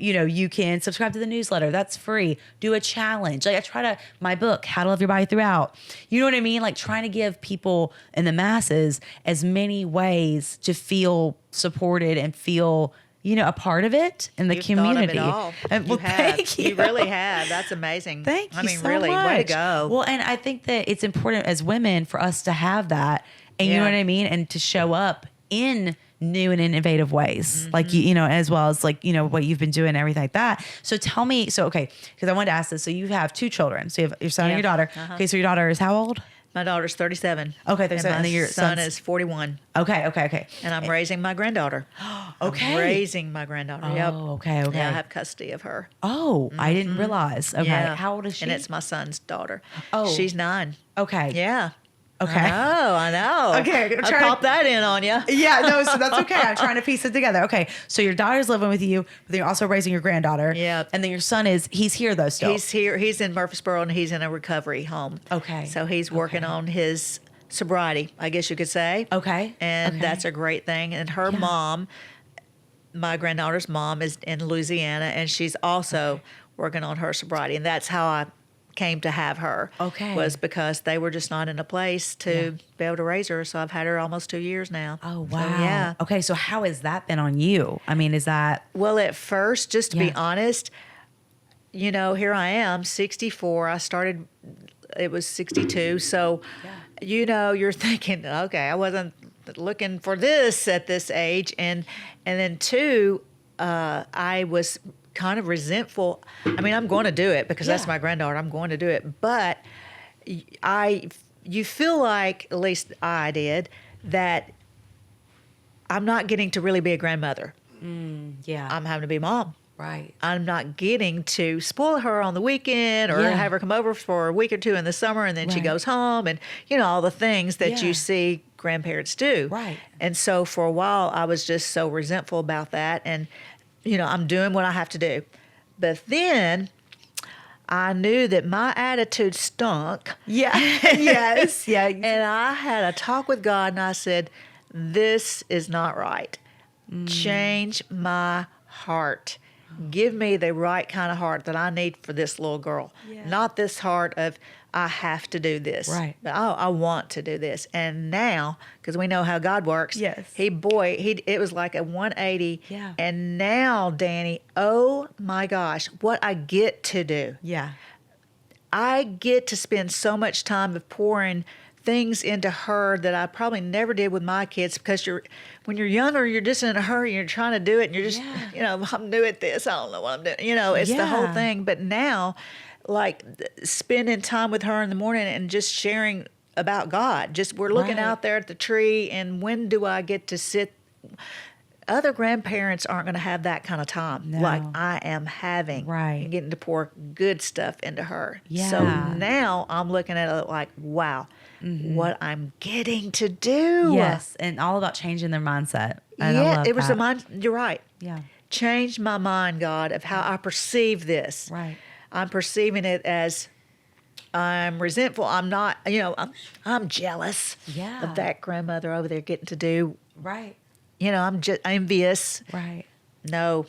You can subscribe to the newsletter. That's free. Do a challenge. Like I try to, my book, How to Love Your Body Throughout. You know what I mean? Like trying to give people in the masses as many ways to feel supported and feel, a part of it in the community. Thought of it all. And, well, thank you. You really have. That's amazing. Thank you. I mean, so really, much. way to go. Well, and I think that it's important as women for us to have that, and you know what I mean, and to show up in new and innovative ways, like as well as like what you've been doing and everything like that. So tell me, okay, because I wanted to ask this. So you have two children. So you have your son and your daughter. Okay, so your daughter is how old? My daughter's 37. Okay, 37. And my your son son's is 41. Okay. And I'm raising my granddaughter. Okay. I'm raising my granddaughter. Yep. Oh, okay. Yeah, I have custody of her. Oh, I didn't realize. Okay. Yeah. How old is she? And it's my son's daughter. Oh. She's 9. Okay. Yeah. Okay. I know. Okay, I popped that in on you. Yeah, no, so that's okay. I'm trying to piece it together. Okay, so your daughter's living with you, but you're also raising your granddaughter. Yeah. And then your son he's here though still. He's here. He's in Murfreesboro and he's in a recovery home. Okay. So he's working on his sobriety, I guess you could say. Okay. And that's a great thing. And her mom, my granddaughter's mom, is in Louisiana and she's also working on her sobriety. And that's how I came to have her. Okay. Was because they were just not in a place to be able to raise her. So I've had her almost 2 years now. Oh, wow. So, yeah. Okay, so how has that been on you? I mean, is that... Well, at first, just to be honest, here I am, 64. I started, it was 62. So, you're thinking, okay, I wasn't looking for this at this age. And then two, I was kind of resentful. I mean, I'm going to do it because that's my granddaughter. I'm going to do it. But you feel like, at least I did, that I'm not getting to really be a grandmother. Yeah. I'm having to be mom. Right. I'm not getting to spoil her on the weekend or have her come over for a week or two in the summer and then she goes home and, all the things that you see grandparents do. Right. And so for a while, I was just so resentful about that. And, I'm doing what I have to do. But then I knew that my attitude stunk. Yeah. Yes. Yeah. And I had a talk with God and I said, this is not right. Change my heart. Give me the right kind of heart that I need for this little girl. Yeah. Not this heart of, I have to do this. Right. But, I want to do this. And now, because we know how God works, Yes. it was like a 180. Yeah. And now, Danny, oh my gosh, what I get to do. Yeah. I get to spend so much time of pouring things into her that I probably never did with my kids, because when you're younger, you're just in a hurry, you're trying to do it, and you're just, I'm new at this, I don't know what I'm doing. It's the whole thing. But now, like, spending time with her in the morning and just sharing about God. Just we're looking out there at the tree, and when do I get to sit? Other grandparents aren't going to have that kind of time like I am having. Right. And getting to pour good stuff into her. Yeah. So now I'm looking at it like, wow, what I'm getting to do. Yes. And all about changing their mindset. And I love it was that. the mind. You're right. Yeah. Change my mind, God, of how I perceive this. Right. I'm perceiving it as I'm resentful. I'm not, I'm jealous of that grandmother over there getting to do. Right. I'm just envious. Right. No,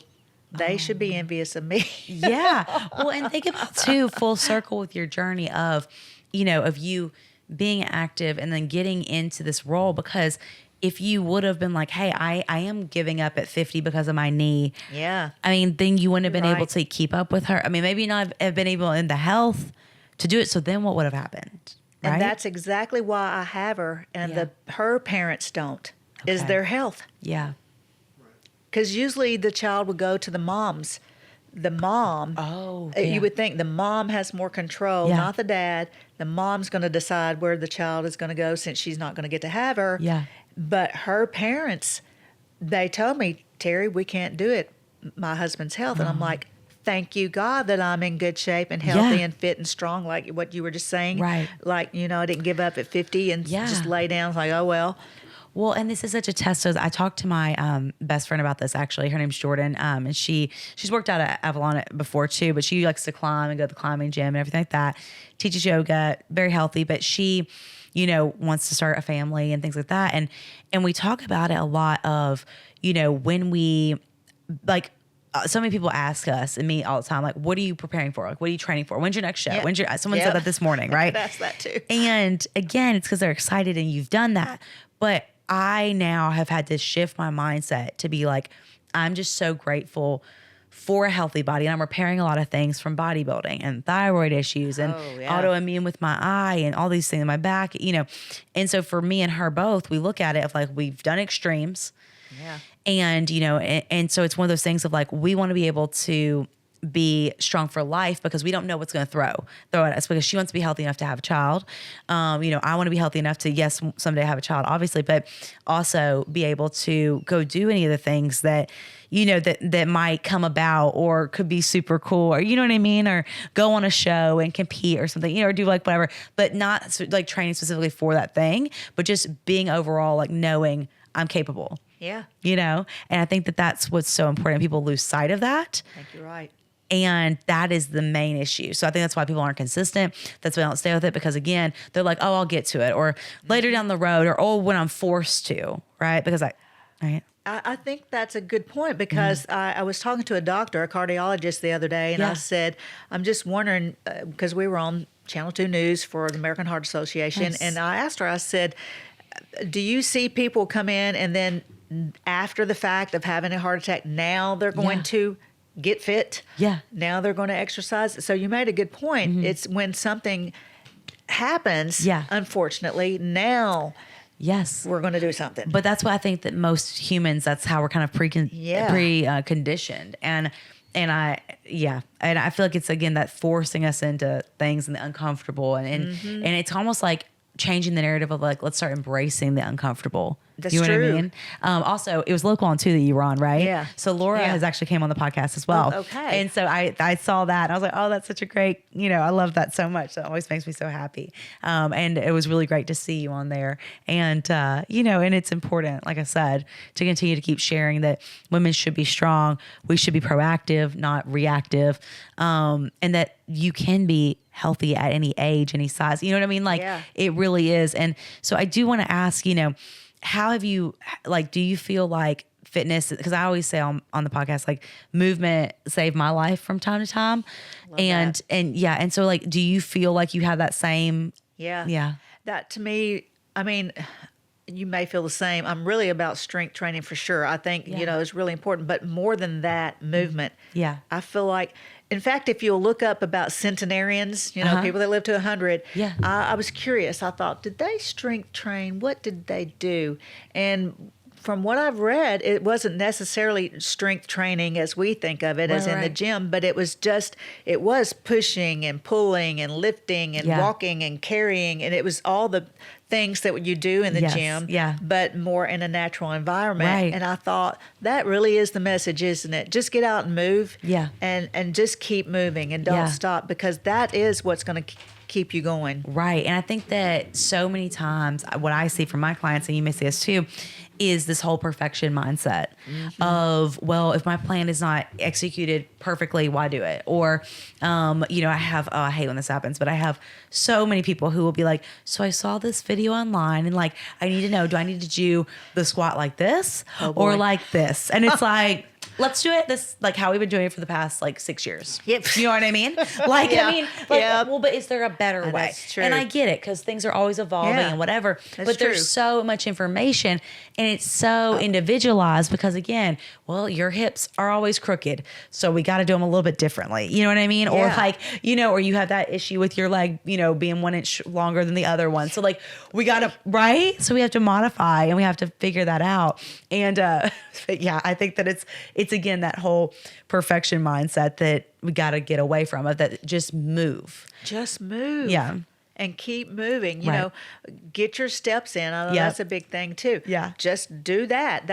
they should be envious of me. Yeah. Well, and think about too, full circle with your journey of, of you being active and then getting into this role, because if you would have been like, hey, I am giving up at 50 because of my knee. Yeah. I mean, then you wouldn't have been Right. able to keep up with her. I mean, maybe not have been able in the health to do it. So then what would have happened? Right? And that's exactly why I have her, and Yeah. her parents don't, is Okay. their health. Yeah. Because usually the child would go to the moms. The mom, Oh, you would think the mom has more control, Yeah. not the dad. The mom's going to decide where the child is going to go, since she's not going to get to have her. Yeah. But her parents, they told me, Terry, we can't do it. My husband's health. And I'm like, thank you, God, that I'm in good shape and healthy Yeah. and fit and strong, like what you were just saying. Right. Like, I didn't give up at 50 and Yeah. just lay down like, oh, well. Well, and this is such a test. I talked to my best friend about this, actually. Her name's Jordan. And she's worked out at Avalon before too, but she likes to climb and go to the climbing gym and everything like that. Teaches yoga, very healthy, but she, wants to start a family and things like that. And we talk about it a lot of, when we like, so many people ask us and me all the time, like, what are you preparing for? Like, what are you training for? When's your next show? Yeah. Someone Yep. said that this morning, right? That's that too. And again, it's because they're excited and you've done that. But I now have had to shift my mindset to be like, I'm just so grateful for a healthy body. And I'm repairing a lot of things from bodybuilding and thyroid issues and autoimmune with my eye and all these things in my back, And so for me and her both, we look at it of like, we've done extremes. Yeah. And, and so it's one of those things of like, we want to be able to be strong for life, because we don't know what's going to throw at us, because she wants to be healthy enough to have a child. I want to be healthy enough to, yes, someday have a child, obviously, but also be able to go do any of the things that, that might come about or could be super cool, or, you know what I mean? Or go on a show and compete or something, or do like whatever, but not like training specifically for that thing, but just being overall, like knowing I'm capable. Yeah. And I think that that's what's so important. People lose sight of that. I think you're right. And that is the main issue. So I think that's why people aren't consistent. That's why they don't stay with it, because again, they're like, oh, I'll get to it, or later down the road, or oh, when I'm forced to, right? Because I think that's a good point, because I was talking to a doctor, a cardiologist, the other day, and I said, I'm just wondering, because we were on Channel 2 News for the American Heart Association, Nice. and I asked her, I said, do you see people come in and then after the fact of having a heart attack, now they're going to get fit? Yeah. Now they're going to exercise. So you made a good point. It's when something happens, unfortunately, now yes, we're going to do something. but that's why I think that most humans, that's how we're kind of conditioned. And I feel like it's, again, that forcing us into things and the uncomfortable. And it's almost like changing the narrative of like, let's start embracing the uncomfortable. That's you know true. what I mean? Also, it was local on too that you were on, right? Yeah. So Laura has actually came on the podcast as well. Oh, okay. And so I saw that and I was like, oh, that's such a great, I love that so much. That always makes me so happy. And it was really great to see you on there. And, and it's important, like I said, to continue to keep sharing that women should be strong. We should be proactive, not reactive. And that you can be healthy at any age, any size. You know what I mean? Like it really is. And so I do want to ask, how have you, like, do you feel like fitness, because I always say on the podcast, like movement saved my life from time to time. And yeah. And so like, do you feel like you have that same? Yeah. Yeah. That to me, I mean, you may feel the same. I'm really about strength training for sure. I think, it's really important, but more than that, movement. Yeah. I feel like, in fact, if you'll look up about centenarians, people that live to 100, Yeah. I was curious. I thought, did they strength train? What did they do? And from what I've read, it wasn't necessarily strength training as we think of it, as in the gym, but it was pushing and pulling and lifting and walking and carrying, and it was all the things that you do in the gym, but more in a natural environment. Right. And I thought that really is the message, isn't it? Just get out and move, and just keep moving and don't stop, because that is what's going to keep you going. Right. And I think that so many times what I see from my clients, and you may see this too, is this whole perfection mindset of, well, if my plan is not executed perfectly, why do it? Or, I hate when this happens, but I have so many people who will be like, so I saw this video online and like, I need to know, do I need to do the squat like this or like this? And it's like, let's do it this, like how we've been doing it for the past like 6 years. Yep. You know what I mean? Well, but is there a better way? That's true. And I get it, because things are always evolving and whatever, but there's so much information and it's so individualized, because again, well, your hips are always crooked, so we got to do them a little bit differently. You know what I mean? Or like, or you have that issue with your leg, being 1 inch longer than the other one. So like we got to, right? So we have to modify and we have to figure that out. And but yeah, I think that it's again, that whole perfection mindset that we got to get away from, of that just move. Just move. Yeah. And keep moving, get your steps in. I know that's a big thing too. Yeah. Just do that.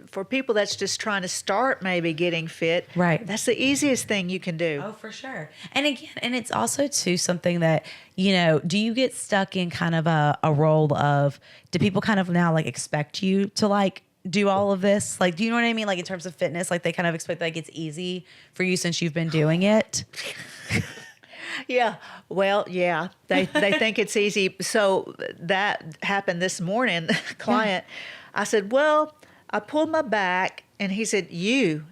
For people that's just trying to start maybe getting fit. Right. That's the easiest thing you can do. Oh, for sure. And again, and it's also too something that, do you get stuck in kind of a role of, do people kind of now like expect you to like do all of this? Like, do you know what I mean? Like in terms of fitness, like they kind of expect like it's easy for you since you've been doing it. Yeah. Well, yeah. They think it's easy. So that happened this morning. Client, I said, well, I pulled my back, and he said, you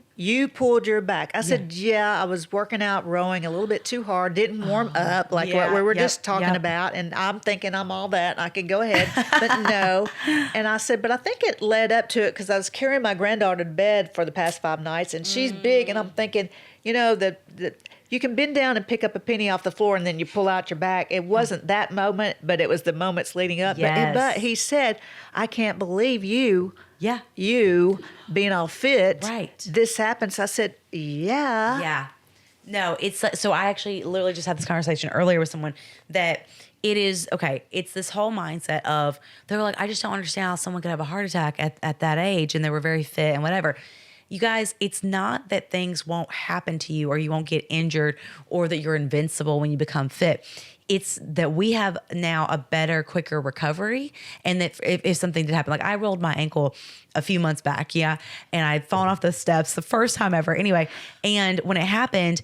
pulled your back. I said, I was working out rowing a little bit too hard, didn't warm up like what we were just talking about. And I'm thinking I'm all that. I can go ahead, but no. And I said, but I think it led up to it because I was carrying my granddaughter to bed for the past 5 nights, and she's big, and I'm thinking, you can bend down and pick up a penny off the floor and then you pull out your back. It wasn't that moment, but it was the moments leading up. Yes. But he said, I can't believe you being all fit. Right. This happens. I said, yeah. Yeah. No, it's so I actually literally just had this conversation earlier with someone that it is, okay, it's this whole mindset of, they were like, I just don't understand how someone could have a heart attack at that age, and they were very fit and whatever. You guys, it's not that things won't happen to you or you won't get injured or that you're invincible when you become fit. It's that we have now a better, quicker recovery. And that if something did happen, like I rolled my ankle a few months back, and I'd fallen off the steps the first time ever. Anyway, and when it happened,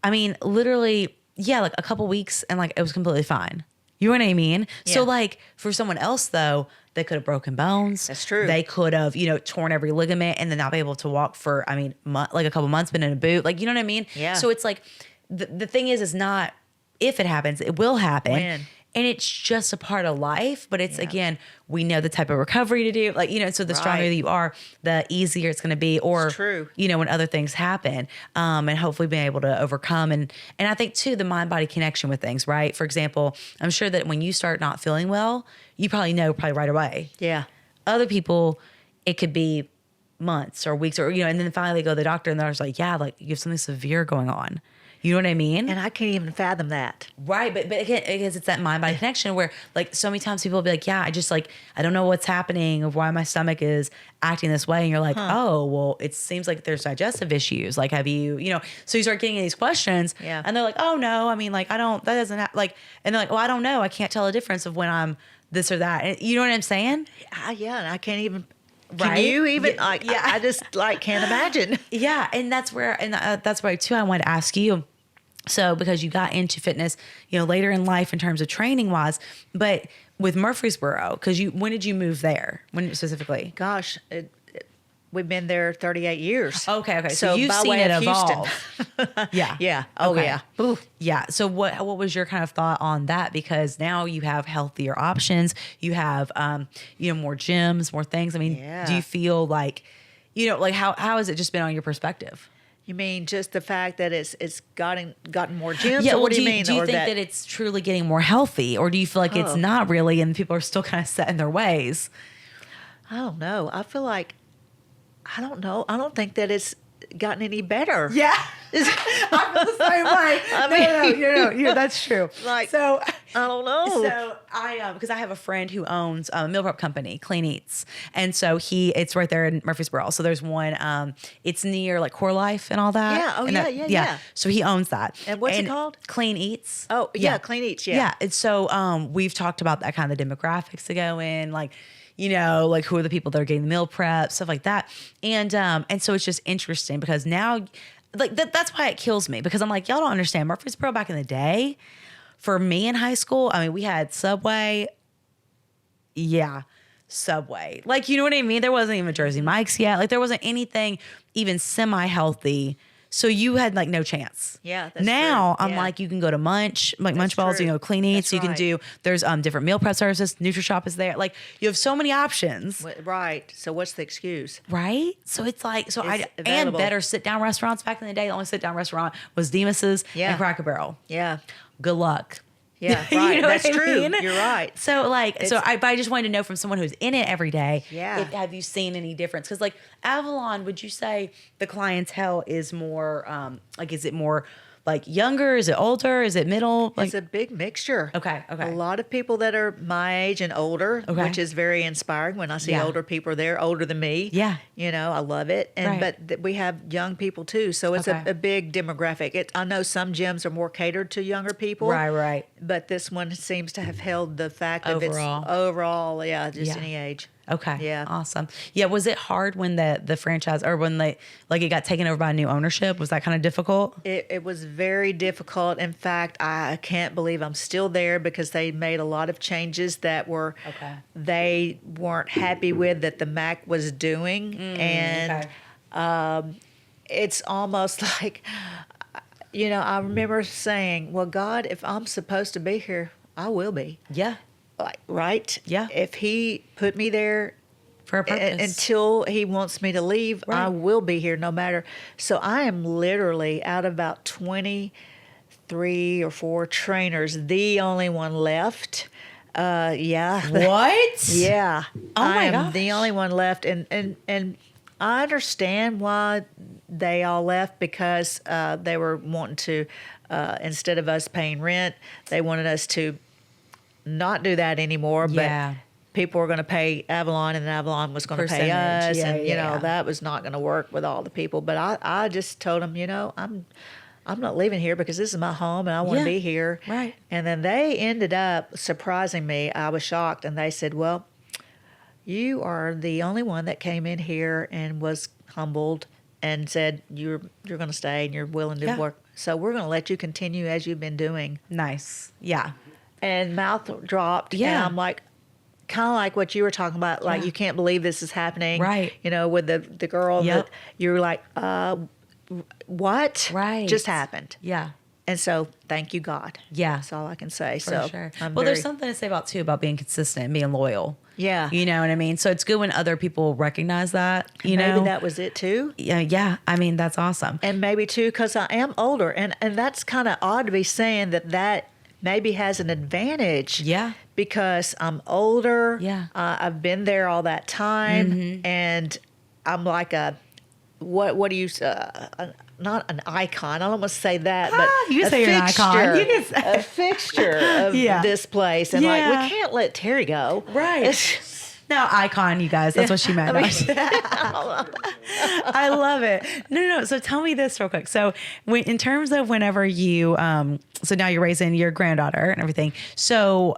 I mean, literally, like a couple weeks and like it was completely fine. You know what I mean? Yeah. So like for someone else though, they could have broken bones. That's true. They could have, torn every ligament and then not be able to walk for, like a couple months, been in a boot. Like, you know what I mean? Yeah. So it's like, the thing is not if it happens, it will happen. When? And it's just a part of life. But it's, again, we know the type of recovery to do. Like, so the stronger that you are, the easier it's going to be. Or, it's true. When other things happen, and hopefully being able to overcome. And I think, too, the mind-body connection with things, right? For example, I'm sure that when you start not feeling well, you probably know right away. Yeah. Other people, it could be months or weeks or, and then finally they go to the doctor and they're just like, like you have something severe going on. You know what I mean? And I can't even fathom that. Right. But again, because it's that mind-body connection where like so many times people will be like, I just like, I don't know what's happening or why my stomach is acting this way. And you're like, oh, well, it seems like there's digestive issues. Like, have you, so you start getting these questions and they're like, oh no, I mean, like, that doesn't like, and they're like, well, I don't know. I can't tell the difference of when I'm this or that. And you know what I'm saying? And I can't even. Right? Can you even I just can't imagine. Yeah. And that's where, that's why too, I wanted to ask you. So because you got into fitness, later in life in terms of training wise, but with Murfreesboro, because when did you move there? When specifically? Gosh, We've been there 38 years. Okay. So you've by seen way it of Houston. evolve. Yeah. Yeah. Oh, Okay. yeah. Ooh. Yeah. So what was your kind of thought on that? Because now you have healthier options. You have more gyms, more things. I mean, Yeah. do you feel like, like how has it just been on your perspective? You mean just the fact that it's gotten more gyms? Yeah. Or Well, what do you mean? Do you Or think that it's truly getting more healthy, or do you feel like it's Oh. not really, and people are still kind of set in their ways? I don't know. I feel like, I don't know. I don't think that it's gotten any better. Yeah. I feel the same way. No, that's true. Like, so I don't know. So because I have a friend who owns a meal prep company, Clean Eats, and so it's right there in Murfreesboro. So there's one, it's near like Core Life and all that. Yeah. Oh, And yeah. So he owns that. And what's it called? Clean Eats. Oh, yeah. Clean Eats. Yeah. Yeah. And so we've talked about that kind of the demographics to go in, like, like who are the people that are getting the meal prep, stuff like that. And so it's just interesting because now, like that's why it kills me, because I'm like, y'all don't understand. Murfreesboro back in the day, for me in high school, I mean, we had Subway. Yeah. Subway. Like, you know what I mean? There wasn't even Jersey Mike's yet. Like there wasn't anything even semi-healthy. So you had like no chance. Yeah, that's now true. I'm Yeah. like, you can go to Munch Balls, true. Clean Eats. That's You can right. do, there's different meal prep services. NutriShop is there. Like you have so many options. Right. So what's the excuse? Right. So it's like, and available. better sit down restaurants back in the day. The only sit down restaurant was Demas's Yeah. and Cracker Barrel. Yeah. Good luck. Yeah. You Right. know That's what I true. mean? You're right. So but I just wanted to know from someone who's in it every day. Yeah. Have you seen any difference? Because like Avalon, would you say the clientele is more is it more like younger? Is it older? Is it middle? Like, It's a big mixture. Okay. A lot of people that are my age and older, Okay. which is very inspiring when I see Yeah. older people there, older than me. Yeah. I love it. And Right. but we have young people too, so it's Okay. a big demographic. I know some gyms are more catered to younger people. Right. But this one seems to have held the fact of Overall. it's overall, just Yeah. any age. Okay. Yeah. Awesome. Yeah. Was it hard when the franchise, or when it got taken over by new ownership? Was that kind of difficult? It was very difficult. In fact, I can't believe I'm still there because they made a lot of changes that were Okay. they weren't happy with that the MAC was doing, and it's almost like I remember saying, "Well, God, if I'm supposed to be here, I will be." Yeah. Like, right? Yeah. If He put me there For a purpose. until He wants me to leave, I Right. will be here no matter. So I am literally, out of about 23 or 4 trainers, the only one left. Yeah. What? Yeah. Oh my I am the gosh. only one left, and I understand why they all left, because they were wanting to, instead of us paying rent, they wanted us to not do that anymore. Yeah. But people were going to pay Avalon, and Avalon was going to pay Percentage. us, Yeah, and yeah. that was not going to work with all the people. But I just told them, I'm not leaving here because this is my home and I want Yeah. to be here. Right. And then they ended up surprising me. I was shocked, and they said, "Well, you are the only one that came in here and was humbled and said you're going to stay and you're willing to Yeah. work. So we're going to let you continue as you've been doing." Nice. Yeah. And mouth dropped. Yeah. And I'm like, kind of like what you were talking about, like, Yeah. you can't believe this is happening. Right. With the girl Yep. that you're like, what? Right. Just happened. Yeah. And so thank you, God. Yeah. That's all I can say. For so sure. I'm Well, very, there's something to say about being consistent and being loyal. Yeah. You know what I mean? So it's good when other people recognize that, you know? Maybe that was it too. Yeah. I mean, that's awesome. And maybe too, because I am older, and that's kind of odd to be saying that maybe has an advantage. Yeah. Because I'm older. Yeah. I've been there all that time, and I'm like what do you not an icon? I don't want to say that, but you can a say you're an icon. You can say- a fixture of Yeah. this place, and Yeah. like we can't let Terry go. Right. No, icon, you guys. That's what she meant. I love it. No. So tell me this real quick. So in terms of whenever you, so now you're raising your granddaughter and everything. So,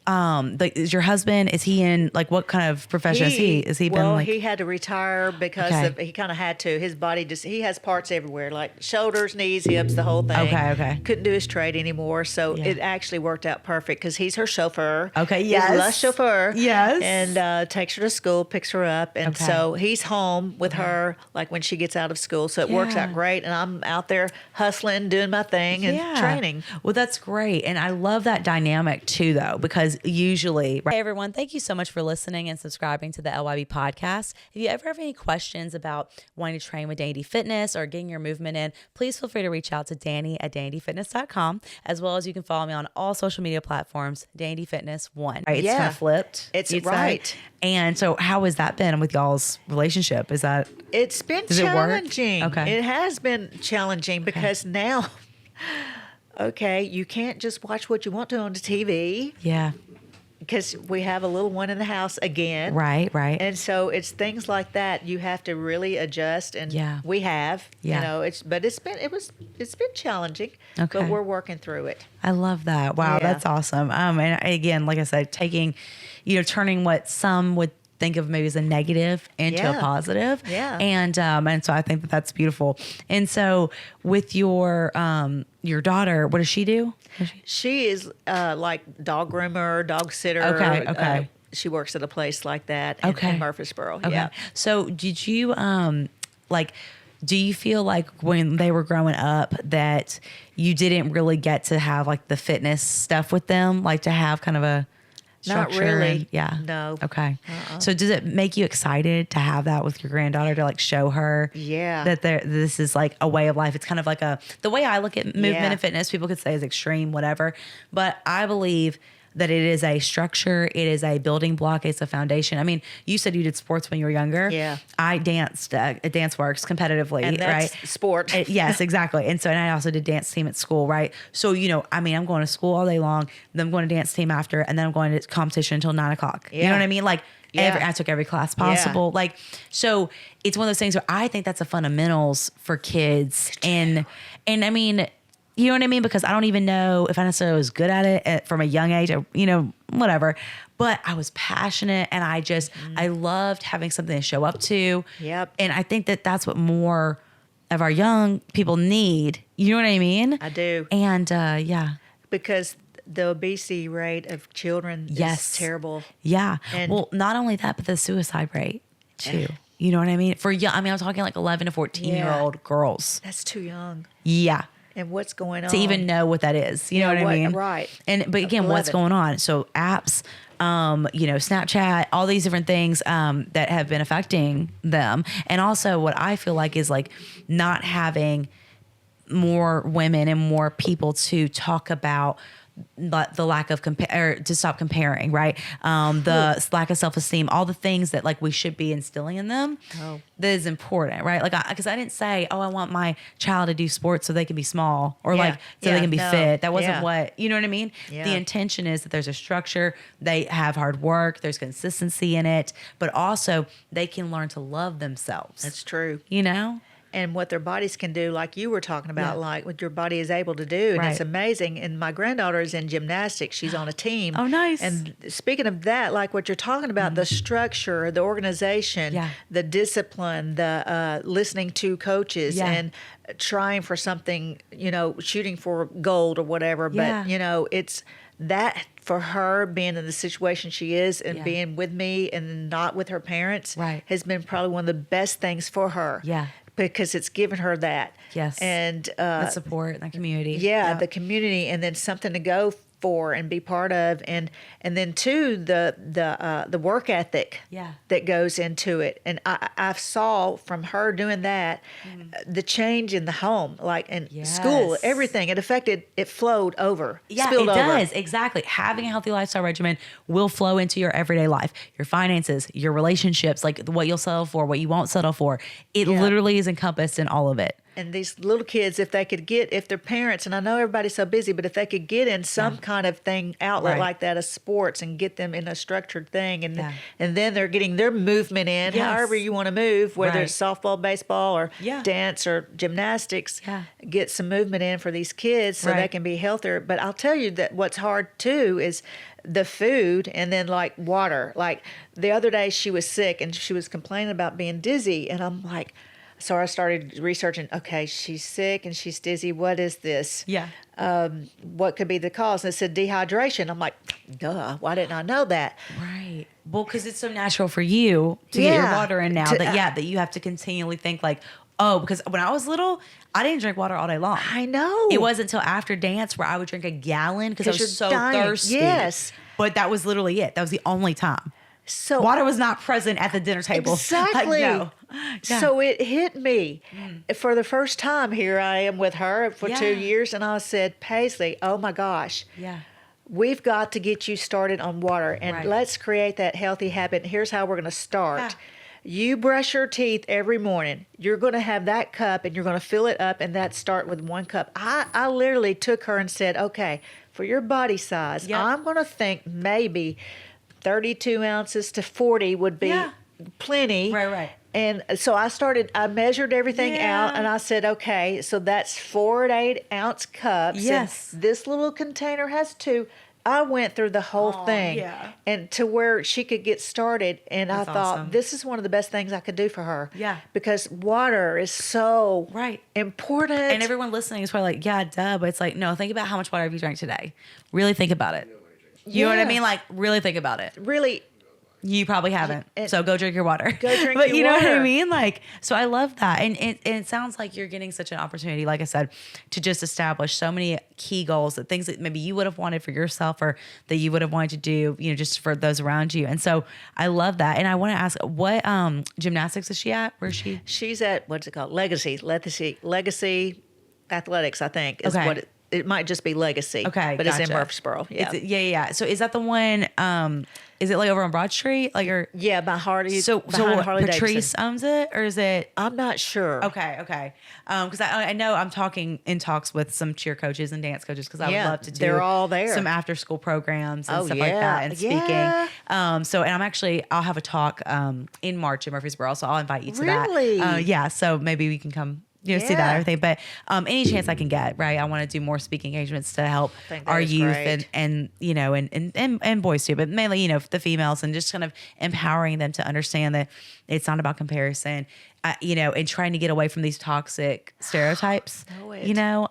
is your husband, is he in, like, what kind of profession is he? Is he been like? He had to retire because he kind of had to. His body he has parts everywhere, like shoulders, knees, hips, the whole thing. Okay. Couldn't do his trade anymore. So it actually worked out perfect because he's her chauffeur. Okay, yes. He's less chauffeur. Yes. And takes her to school, picks her up. And so he's home with her, like, when she gets out of school. So it works out great. And I'm out there hustling, doing my thing and training. Well, that's great. And I love that dynamic too, though, because usually, right? Hey, everyone, thank you so much for listening and subscribing to the LYB podcast. If you ever have any questions about wanting to train with Danny Fitness or getting your movement in, please feel free to reach out to Danny at DannyFitness.com, as well as you can follow me on all social media platforms, Danny Fitness 1. Right, it's kind of flipped. It's right. And so how has that been with y'all's relationship? It's been challenging. It work? Okay. It has been challenging because now, you can't just watch what you want to on the TV. Yeah. Because we have a little one in the house again. Right. And so it's things like that you have to really adjust, and we have. Yeah. It's been challenging. Okay. But we're working through it. I love that. Wow, that's awesome. And again, like I said, turning what some would think of maybe as a negative into a positive. Yeah. And so I think that's beautiful. And so with your daughter, what does she do? She is like dog groomer, dog sitter. Okay. She works at a place like that in Murfreesboro. Okay. Yeah. So did you do you feel like when they were growing up that you didn't really get to have like the fitness stuff with them, like to have kind of a structure? Not really. No. Okay. So does it make you excited to have that with your granddaughter, to like show her that this is like a way of life? It's kind of like the way I look at movement and fitness, people could say is extreme, whatever. But I believe that it is a structure. It is a building block. It's a foundation. I mean, you said you did sports when you were younger. Yeah. I danced at Dance Works competitively, and that's right? Sport. Yes, exactly. And I also did dance team at school, right? So, I'm going to school all day long, then I'm going to dance team after, and then I'm going to competition until 9 o'clock. Yeah. You know what I mean? Like, I took every class possible. Yeah. Like, so it's one of those things where I think that's the fundamentals for kids. And I mean, you know what I mean? Because I don't even know if I necessarily was good at it from a young age, or, whatever. But I was passionate, and I loved having something to show up to. Yep. And I think that that's what more of our young people need. You know what I mean? I do. And because the obesity rate of children is terrible. Yeah. And well, not only that, but the suicide rate too. You know what I mean? I'm talking like 11 to 14-year-old girls. That's too young. Yeah. And what's going on? To even know what that is. You know what I mean? Right. But again, what's going on? So apps, Snapchat, all these different things that have been affecting them. And also what I feel like is like not having more women and more people to talk about the lack of to stop comparing, right? The lack of self-esteem, all the things that like we should be instilling in them. That is important, right? Like, because I didn't say, I want my child to do sports so they can be small, or so they can be fit. That wasn't what, you know what I mean? Yeah. The intention is that there's a structure, they have hard work, there's consistency in it, but also they can learn to love themselves. That's true. And what their bodies can do, like you were talking about, like what your body is able to do. And it's amazing. And my granddaughter is in gymnastics. She's on a team. Oh, nice. And speaking of that, like what you're talking about, the structure, the organization, the discipline, the listening to coaches and trying for something, shooting for gold or whatever. But, it's that for her being in the situation she is and being with me and not with her parents has been probably one of the best things for her. Yeah. Because it's given her that. Yes. And the support, the community. Yeah, the community, and then something to go for and be part of, and then too the work ethic that goes into it. And I saw from her doing that the change in the home, like in school, everything. It flowed over. Yeah, spilled it over. does. Exactly. Having a healthy lifestyle regimen will flow into your everyday life, your finances, your relationships, like what you'll settle for, what you won't settle for. It literally is encompassed in all of it. And these little kids, if their parents, and I know everybody's so busy, but if they could get in some kind of thing, outlet like that of sports, and get them in a structured thing, and then they're getting their movement in, however you want to move, whether it's softball, baseball, or dance or gymnastics, get some movement in for these kids so they can be healthier. But I'll tell you that what's hard too is the food and then like water. Like the other day she was sick and she was complaining about being dizzy. And I'm like, so I started researching, okay, she's sick and she's dizzy. What is this? Yeah. What could be the cause? And it said dehydration. I'm like, duh, why didn't I know that? Right. Well, because it's so natural for you to get your water in now that you have to continually think like, oh, because when I was little, I didn't drink water all day long. I know. It wasn't until after dance where I would drink a gallon because I was so dying. thirsty. Yes. But that was literally it. That was the only time. So water was not present at the dinner table. Exactly. No. Yeah. So it hit me for the first time. Here I am with her for 2 years, and I said, Paisley, oh my gosh. Yeah. We've got to get you started on water, and let's create that healthy habit. And here's how we're going to start. Yeah. You brush your teeth every morning. You're going to have that cup, and you're going to fill it up, and that start with 1 cup. I literally took her and said, okay, for your body size, I'm going to think maybe 32 ounces to 40 would be plenty. Right. And so I measured everything out, and I said, okay, so that's 4 to 8 ounce cups. Yes. And this little container has 2. I went through the whole thing and to where she could get started. And I thought, awesome. this is one of the best things I could do for her. Yeah. Because water is so important. And everyone listening is probably like, yeah, duh. But it's like, no, think about how much water have you drank today. Really think about it. You know what I mean? Like, really think about it. Really. You probably haven't. So go drink your water. Go drink your water. But you know what I mean? Like, so I love that. And it sounds like you're getting such an opportunity, like I said, to just establish so many key goals, that things that maybe you would have wanted for yourself or that you would have wanted to do, you know, just for those around you. And so I love that. And I want to ask, what gymnastics is she at? Where is she? She's at, what's it called? Legacy Athletics, I think, is what it might just be Legacy. Okay, but it's in Murfreesboro. Yeah. Yeah. So is that the one? Is it like over on Broad Street? Like, or by Harley. So Harley Patrice Davidson. owns it, or is it? I'm not sure. Okay. Because I know I'm talking in talks with some cheer coaches and dance coaches because I would love to do. They're all there. Some after school programs and stuff like that and speaking. So and I'll have a talk in March in Murfreesboro, so I'll invite you to that. Really? Yeah. So maybe we can come. You know, see that and everything, but any chance I can get, right? I want to do more speaking engagements to help our youth and you know and boys too, but mainly you know the females, and just kind of empowering them to understand that it's not about comparison, you know, and trying to get away from these toxic stereotypes, you know,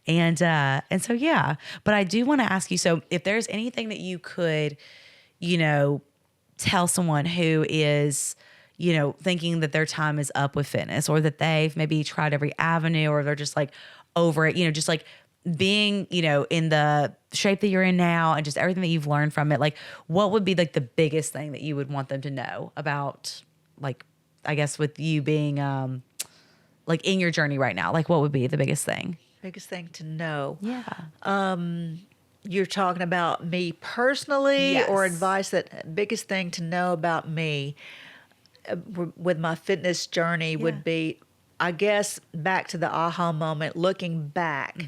and so yeah. But I do want to ask you, so if there's anything that you could, you know, tell someone who is, you know, thinking that their time is up with fitness, or that they've maybe tried every avenue, or they're just like over it, you know, just like being, you know, in the shape that you're in now and just everything that you've learned from it, like what would be like the biggest thing that you would want them to know about, like, I guess with you being like in your journey right now, like what would be the biggest thing? Biggest thing to know. Yeah. You're talking about me personally, or advice that biggest thing to know about me with my fitness journey would be, I guess, back to the aha moment, looking back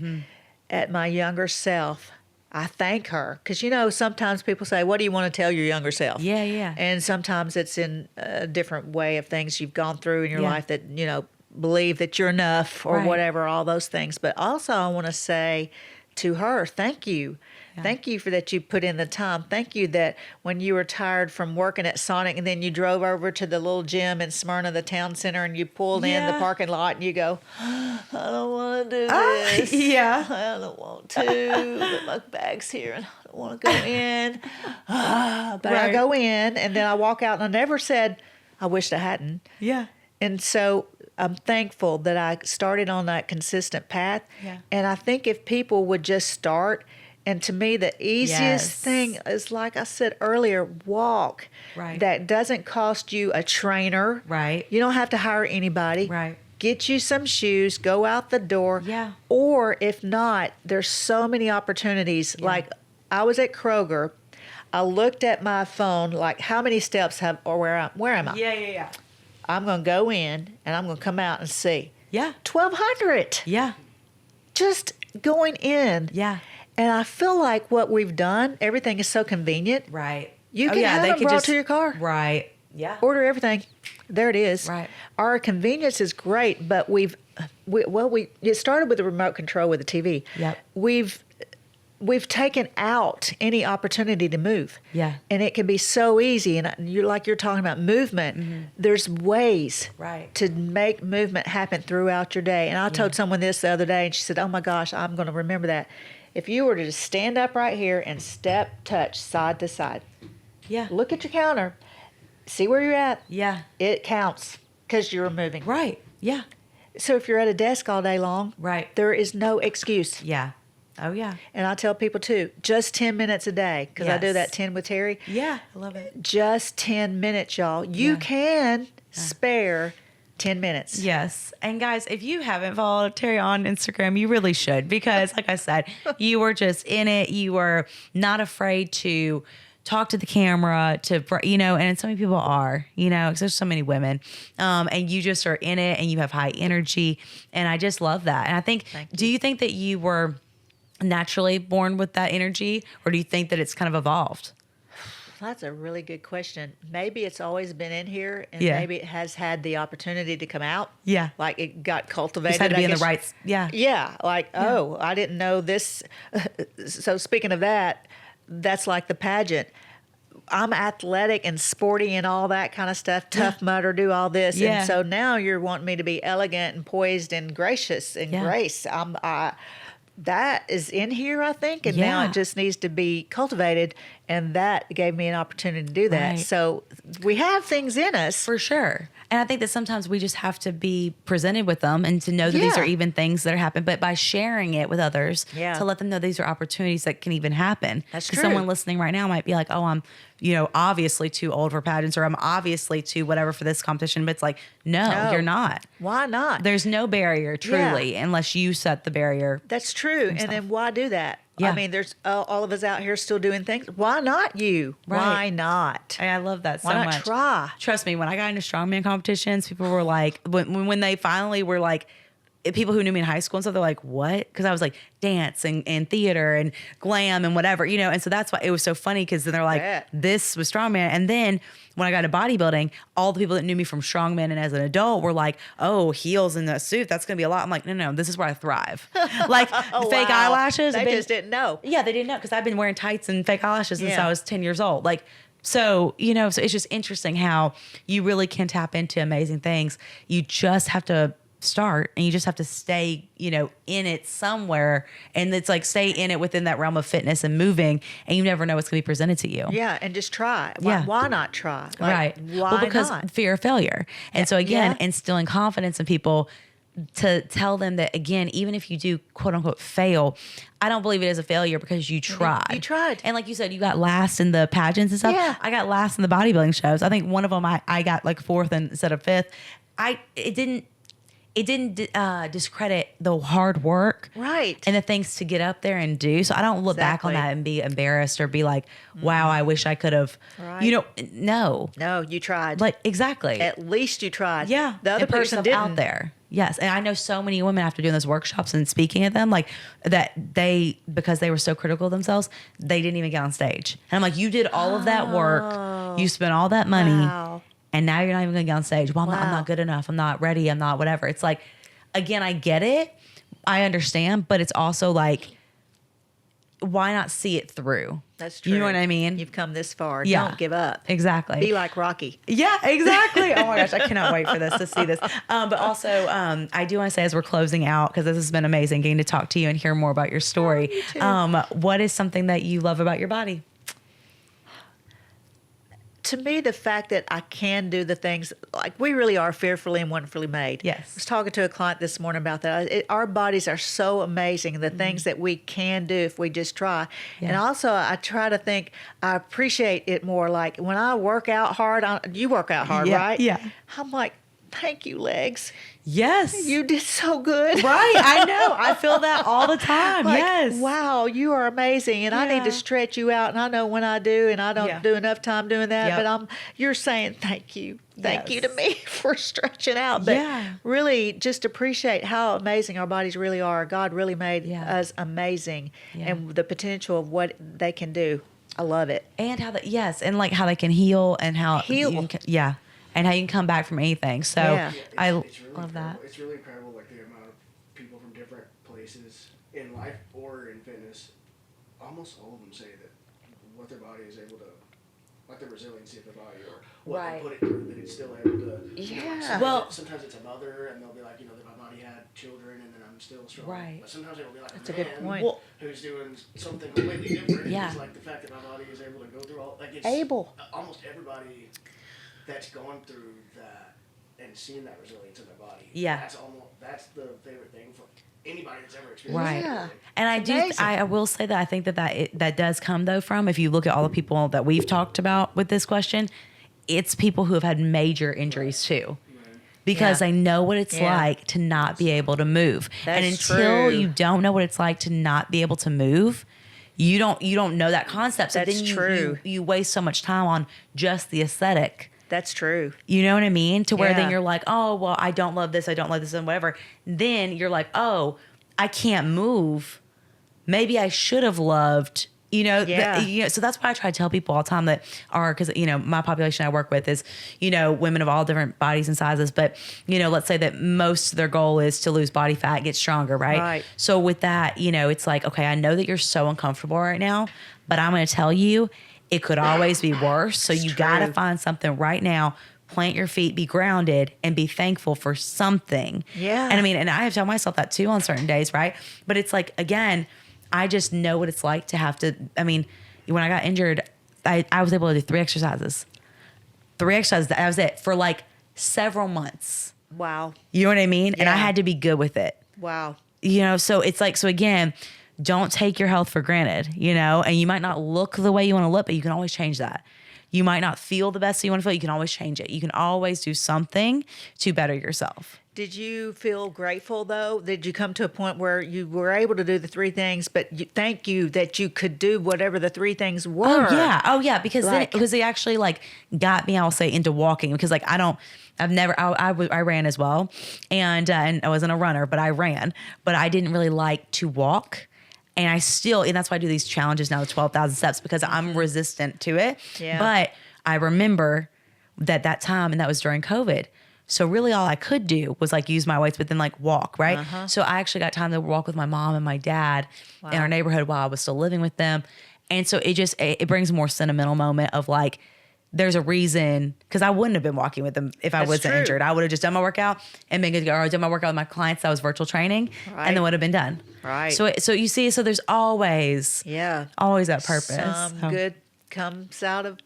at my younger self. I thank her because, you know, sometimes people say, what do you want to tell your younger self? Yeah. And sometimes it's in a different way of things you've gone through in your life that, you know, believe that you're enough or whatever, all those things. But also I want to say to her, thank you. Thank you for that you put in the time. Thank you that when you were tired from working at Sonic and then you drove over to the little gym in Smyrna, the town center, and you pulled in the parking lot and you go, I don't want to do this. I don't want to. But my bag's here and I don't want to go in. But I go in and then I walk out and I never said, I wished I hadn't. Yeah. And so I'm thankful that I started on that consistent path. Yeah. And I think if people would just start. And to me, the easiest thing is, like I said earlier, walk. Right. That doesn't cost you a trainer. Right. You don't have to hire anybody. Right. Get you some shoes, go out the door. Yeah. Or if not, there's so many opportunities. Yeah. Like I was at Kroger. I looked at my phone, like how many steps where am I? Yeah. I'm going to go in and I'm going to come out and see. Yeah. 1,200. Yeah. Just going in. Yeah. And I feel like what we've done, everything is so convenient. Right. You can have it brought to your car. Right. Yeah. Order everything. There it is. Right. Our convenience is great, but it started with the remote control with the TV. Yep. We've we've taken out any opportunity to move. Yeah. And it can be so easy. And you're talking about movement. There's ways Right. to make movement happen throughout your day. And I told someone this the other day, and she said, "Oh my gosh, I'm going to remember that. If you were to just stand up right here and step, touch side to side, Yeah. look at your counter, see where you're at, Yeah. it counts because you're moving. Right. Yeah. So if you're at a desk all day long, Right. there is no excuse. Yeah. Oh, yeah. And I tell people too, just 10 minutes a day, because I do Yes. that 10 with Terry. Yeah. I love it. Just 10 minutes, y'all. You Yeah. can spare 10 minutes. Yes. And guys, if you haven't followed Terry on Instagram, you really should, because like I said, you were just in it. You were not afraid to talk to the camera, and so many people are, because there's so many women, and you just are in it and you have high energy. And I just love that. And I think, do you think that you were naturally born with that energy, or do you think that it's kind of evolved? That's a really good question. Maybe it's always been in here, and Yeah. maybe it has had the opportunity to come out. Yeah. Like it got cultivated. Just had to be I in the guess. right. Yeah. Yeah, like, oh, I didn't know this. So speaking of that, that's like the pageant. I'm athletic and sporty and all that kind of stuff, Tough Mudder, do all this. Yeah. And so now you're wanting me to be elegant and poised and gracious and Yeah. grace. That is in here, I think, and now Yeah. it just needs to be cultivated, and that gave me an opportunity to do that. Right. So we have things in us. For sure. And I think that sometimes we just have to be presented with them and to know that these Yeah. are even things that are happening. But by sharing it with others, Yeah. to let them know these are opportunities that can even happen. That's 'Cause true. someone listening right now might be like, oh, I'm, obviously too old for pageants, or I'm obviously too whatever for this competition. But it's like, no, you're not. Why not? There's no barrier truly unless you set the barrier. That's true. And then why do that? Yeah. I mean, there's all of us out here still doing things. Why not you? Right. Why not? And I love that so Why not much. try? Trust me, when I got into strongman competitions, people were like, when they finally were like, people who knew me in high school and stuff, they're like, what? Because I was like dance and theater and glam and whatever, and so that's why it was so funny, because then they're like, Bet. this was strongman. And then when I got into bodybuilding, all the people that knew me from strongman and as an adult were like, oh, heels and a suit, that's gonna be a lot. I'm like, no, this is where I thrive. Like Oh, fake wow. eyelashes. They have been- just didn't know. Yeah, they didn't know, because I've been wearing tights and fake eyelashes since Yeah. I was 10 years old. Like, so it's just interesting how you really can tap into amazing things. You just have to start, and you just have to stay, in it somewhere. And it's like, stay in it within that realm of fitness and moving, and you never know what's going to be presented to you. Yeah, and just try. Yeah. Why not try? Like, Right. Why Well, because not? fear of failure. And so again, Yeah. instilling confidence in people to tell them that, again, even if you do quote unquote fail, I don't believe it is a failure because you tried. You tried. And like you said, you got last in the pageants and stuff. Yeah. I got last in the bodybuilding shows. I think one of them I got like fourth instead of fifth. It didn't discredit the hard work, Right. and the things to get up there and do. So I don't look back on Exactly. that and be embarrassed or be like, wow, I wish I could have, Right. no. No, you tried. Like, exactly. At least you tried. Yeah. The other And put person yourself didn't. out there. Yes. And I know so many women after doing those workshops and speaking at them, like that because they were so critical of themselves, they didn't even get on stage. And I'm like, you did all of that work. You spent all that money. Wow. And now you're not even going to get on stage. Well, I'm Wow. not good enough. I'm not ready. I'm not whatever. It's like, again, I get it. I understand. But it's also like, why not see it through? That's true. You know what I mean? You've come this far. Yeah. Don't give up. Exactly. Be like Rocky. Yeah, exactly. Oh my gosh, I cannot wait for this to see this. But also, I do want to say as we're closing out, because this has been amazing getting to talk to you and hear more about your story. you too. What is something that you love about your body? To me, the fact that I can do the things, like we really are fearfully and wonderfully made. Yes. I was talking to a client this morning about that. Our bodies are so amazing, the things that we can do if we just try. Yeah. And also, I try to think, I appreciate it more. Like when I work out hard, you work out hard, Yeah, right? yeah. I'm like, thank you, legs. Yes. You did so good. Right. I know. I feel that all the time. Like, yes. wow, you are amazing, and I need Yeah. to stretch you out. And I know when I do, and I don't Yeah. do enough time doing that. Yep. But you're saying thank you Yes. to me for stretching out. But Yeah. really, just appreciate how amazing our bodies really are. God really made Yeah. us amazing, Yeah. and the potential of what they can do. I love it. And how that, yes. And like how they can heal and how Heal. you can, yeah. And how you can come back from anything. So Yeah. I It's really love that. incredible. It's really incredible, like the amount of people from different places in life or in fitness almost all of them say that what their body is able to, like the resiliency of their body or what Right. they put it through, that it's still able to. Yeah. Well, sometimes it's a mother, and they'll be like, that my body had children, and then I'm still strong. Right. But sometimes it'll be like That's a a man good point. Well, who's doing something completely different. Yeah. It's like the fact that my body is able to go through all, like it's able. almost everybody that's gone through that and seeing that resilience in their body. Yeah. That's the favorite thing for anybody that's ever experienced Right. it. Yeah. And I will say that I think that does come though from, if you look at all the people that we've talked about with this question, it's people who have had major injuries too. Because Yeah. they know what it's Yeah. like to not be able to move. That's and until true. you don't know what it's like to not be able to move, you don't know that concept. So That's then true. You waste so much time on just the aesthetic. That's true. You know what I mean? To where then Yeah. you're like, oh, well, I don't love this, and whatever. Then you're like, oh, I can't move. Maybe I should have loved, Yeah. so that's why I try to tell people all the time that because, my population I work with is, women of all different bodies and sizes. But, let's say that most of their goal is to lose body fat, get stronger, right? Right. So with that, it's like, okay, I know that you're so uncomfortable right now, but I'm going to tell you, it could always be worse. So you got to true. find something right now. Plant your feet, be grounded, and be thankful for something. Yeah. And I have to tell myself that too on certain days, right? But it's like, again, I just know what it's like to have to, when I got injured, I was able to do 3 exercises. 3 exercises, that was it for like several months. Wow. You know what I mean? And I Yeah. had to be good with it. Wow. So it's like, so again, don't take your health for granted, and you might not look the way you want to look, but you can always change that. You might not feel the best you want to feel. You can always change it. You can always do something to better yourself. Did you feel grateful though? Did you come to a point where you were able to do the 3 things, but thank you that you could do whatever the 3 things were? Oh yeah. Because because they actually like got me, I'll say, into walking, because like I ran as well, and I wasn't a runner, but I ran, but I didn't really like to walk. And that's why I do these challenges now, the 12,000 steps, because I'm resistant to it. Yeah. But I remember that time, and that was during COVID. So really all I could do was like use my weights, but then like walk, right? So I actually got time to walk with my mom and my dad in our neighborhood while I was still living with them. And so it brings a more sentimental moment of like, there's a reason, because I wouldn't have been walking with them if I That's wasn't true. injured. I would have just done my workout and been good to go. Or I did my workout with my clients that was virtual training, Right. and then would have been done. Right. So you see, so there's always that purpose. Some good comes out of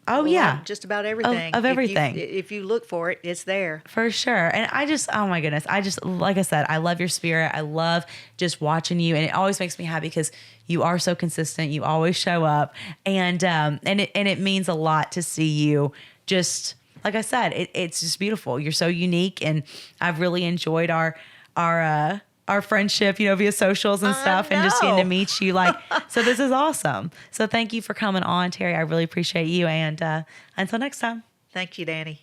just about everything. Of everything. If you look for it, it's there. For sure. And oh my goodness, like I said, I love your spirit. I love just watching you. And it always makes me happy because you are so consistent. You always show up. And it means a lot to see you just, like I said, it's just beautiful. You're so unique. And I've really enjoyed our friendship, via socials and stuff, and just getting to meet you. So this is awesome. So thank you for coming on, Terry. I really appreciate you. And until next time. Thank you, Danny.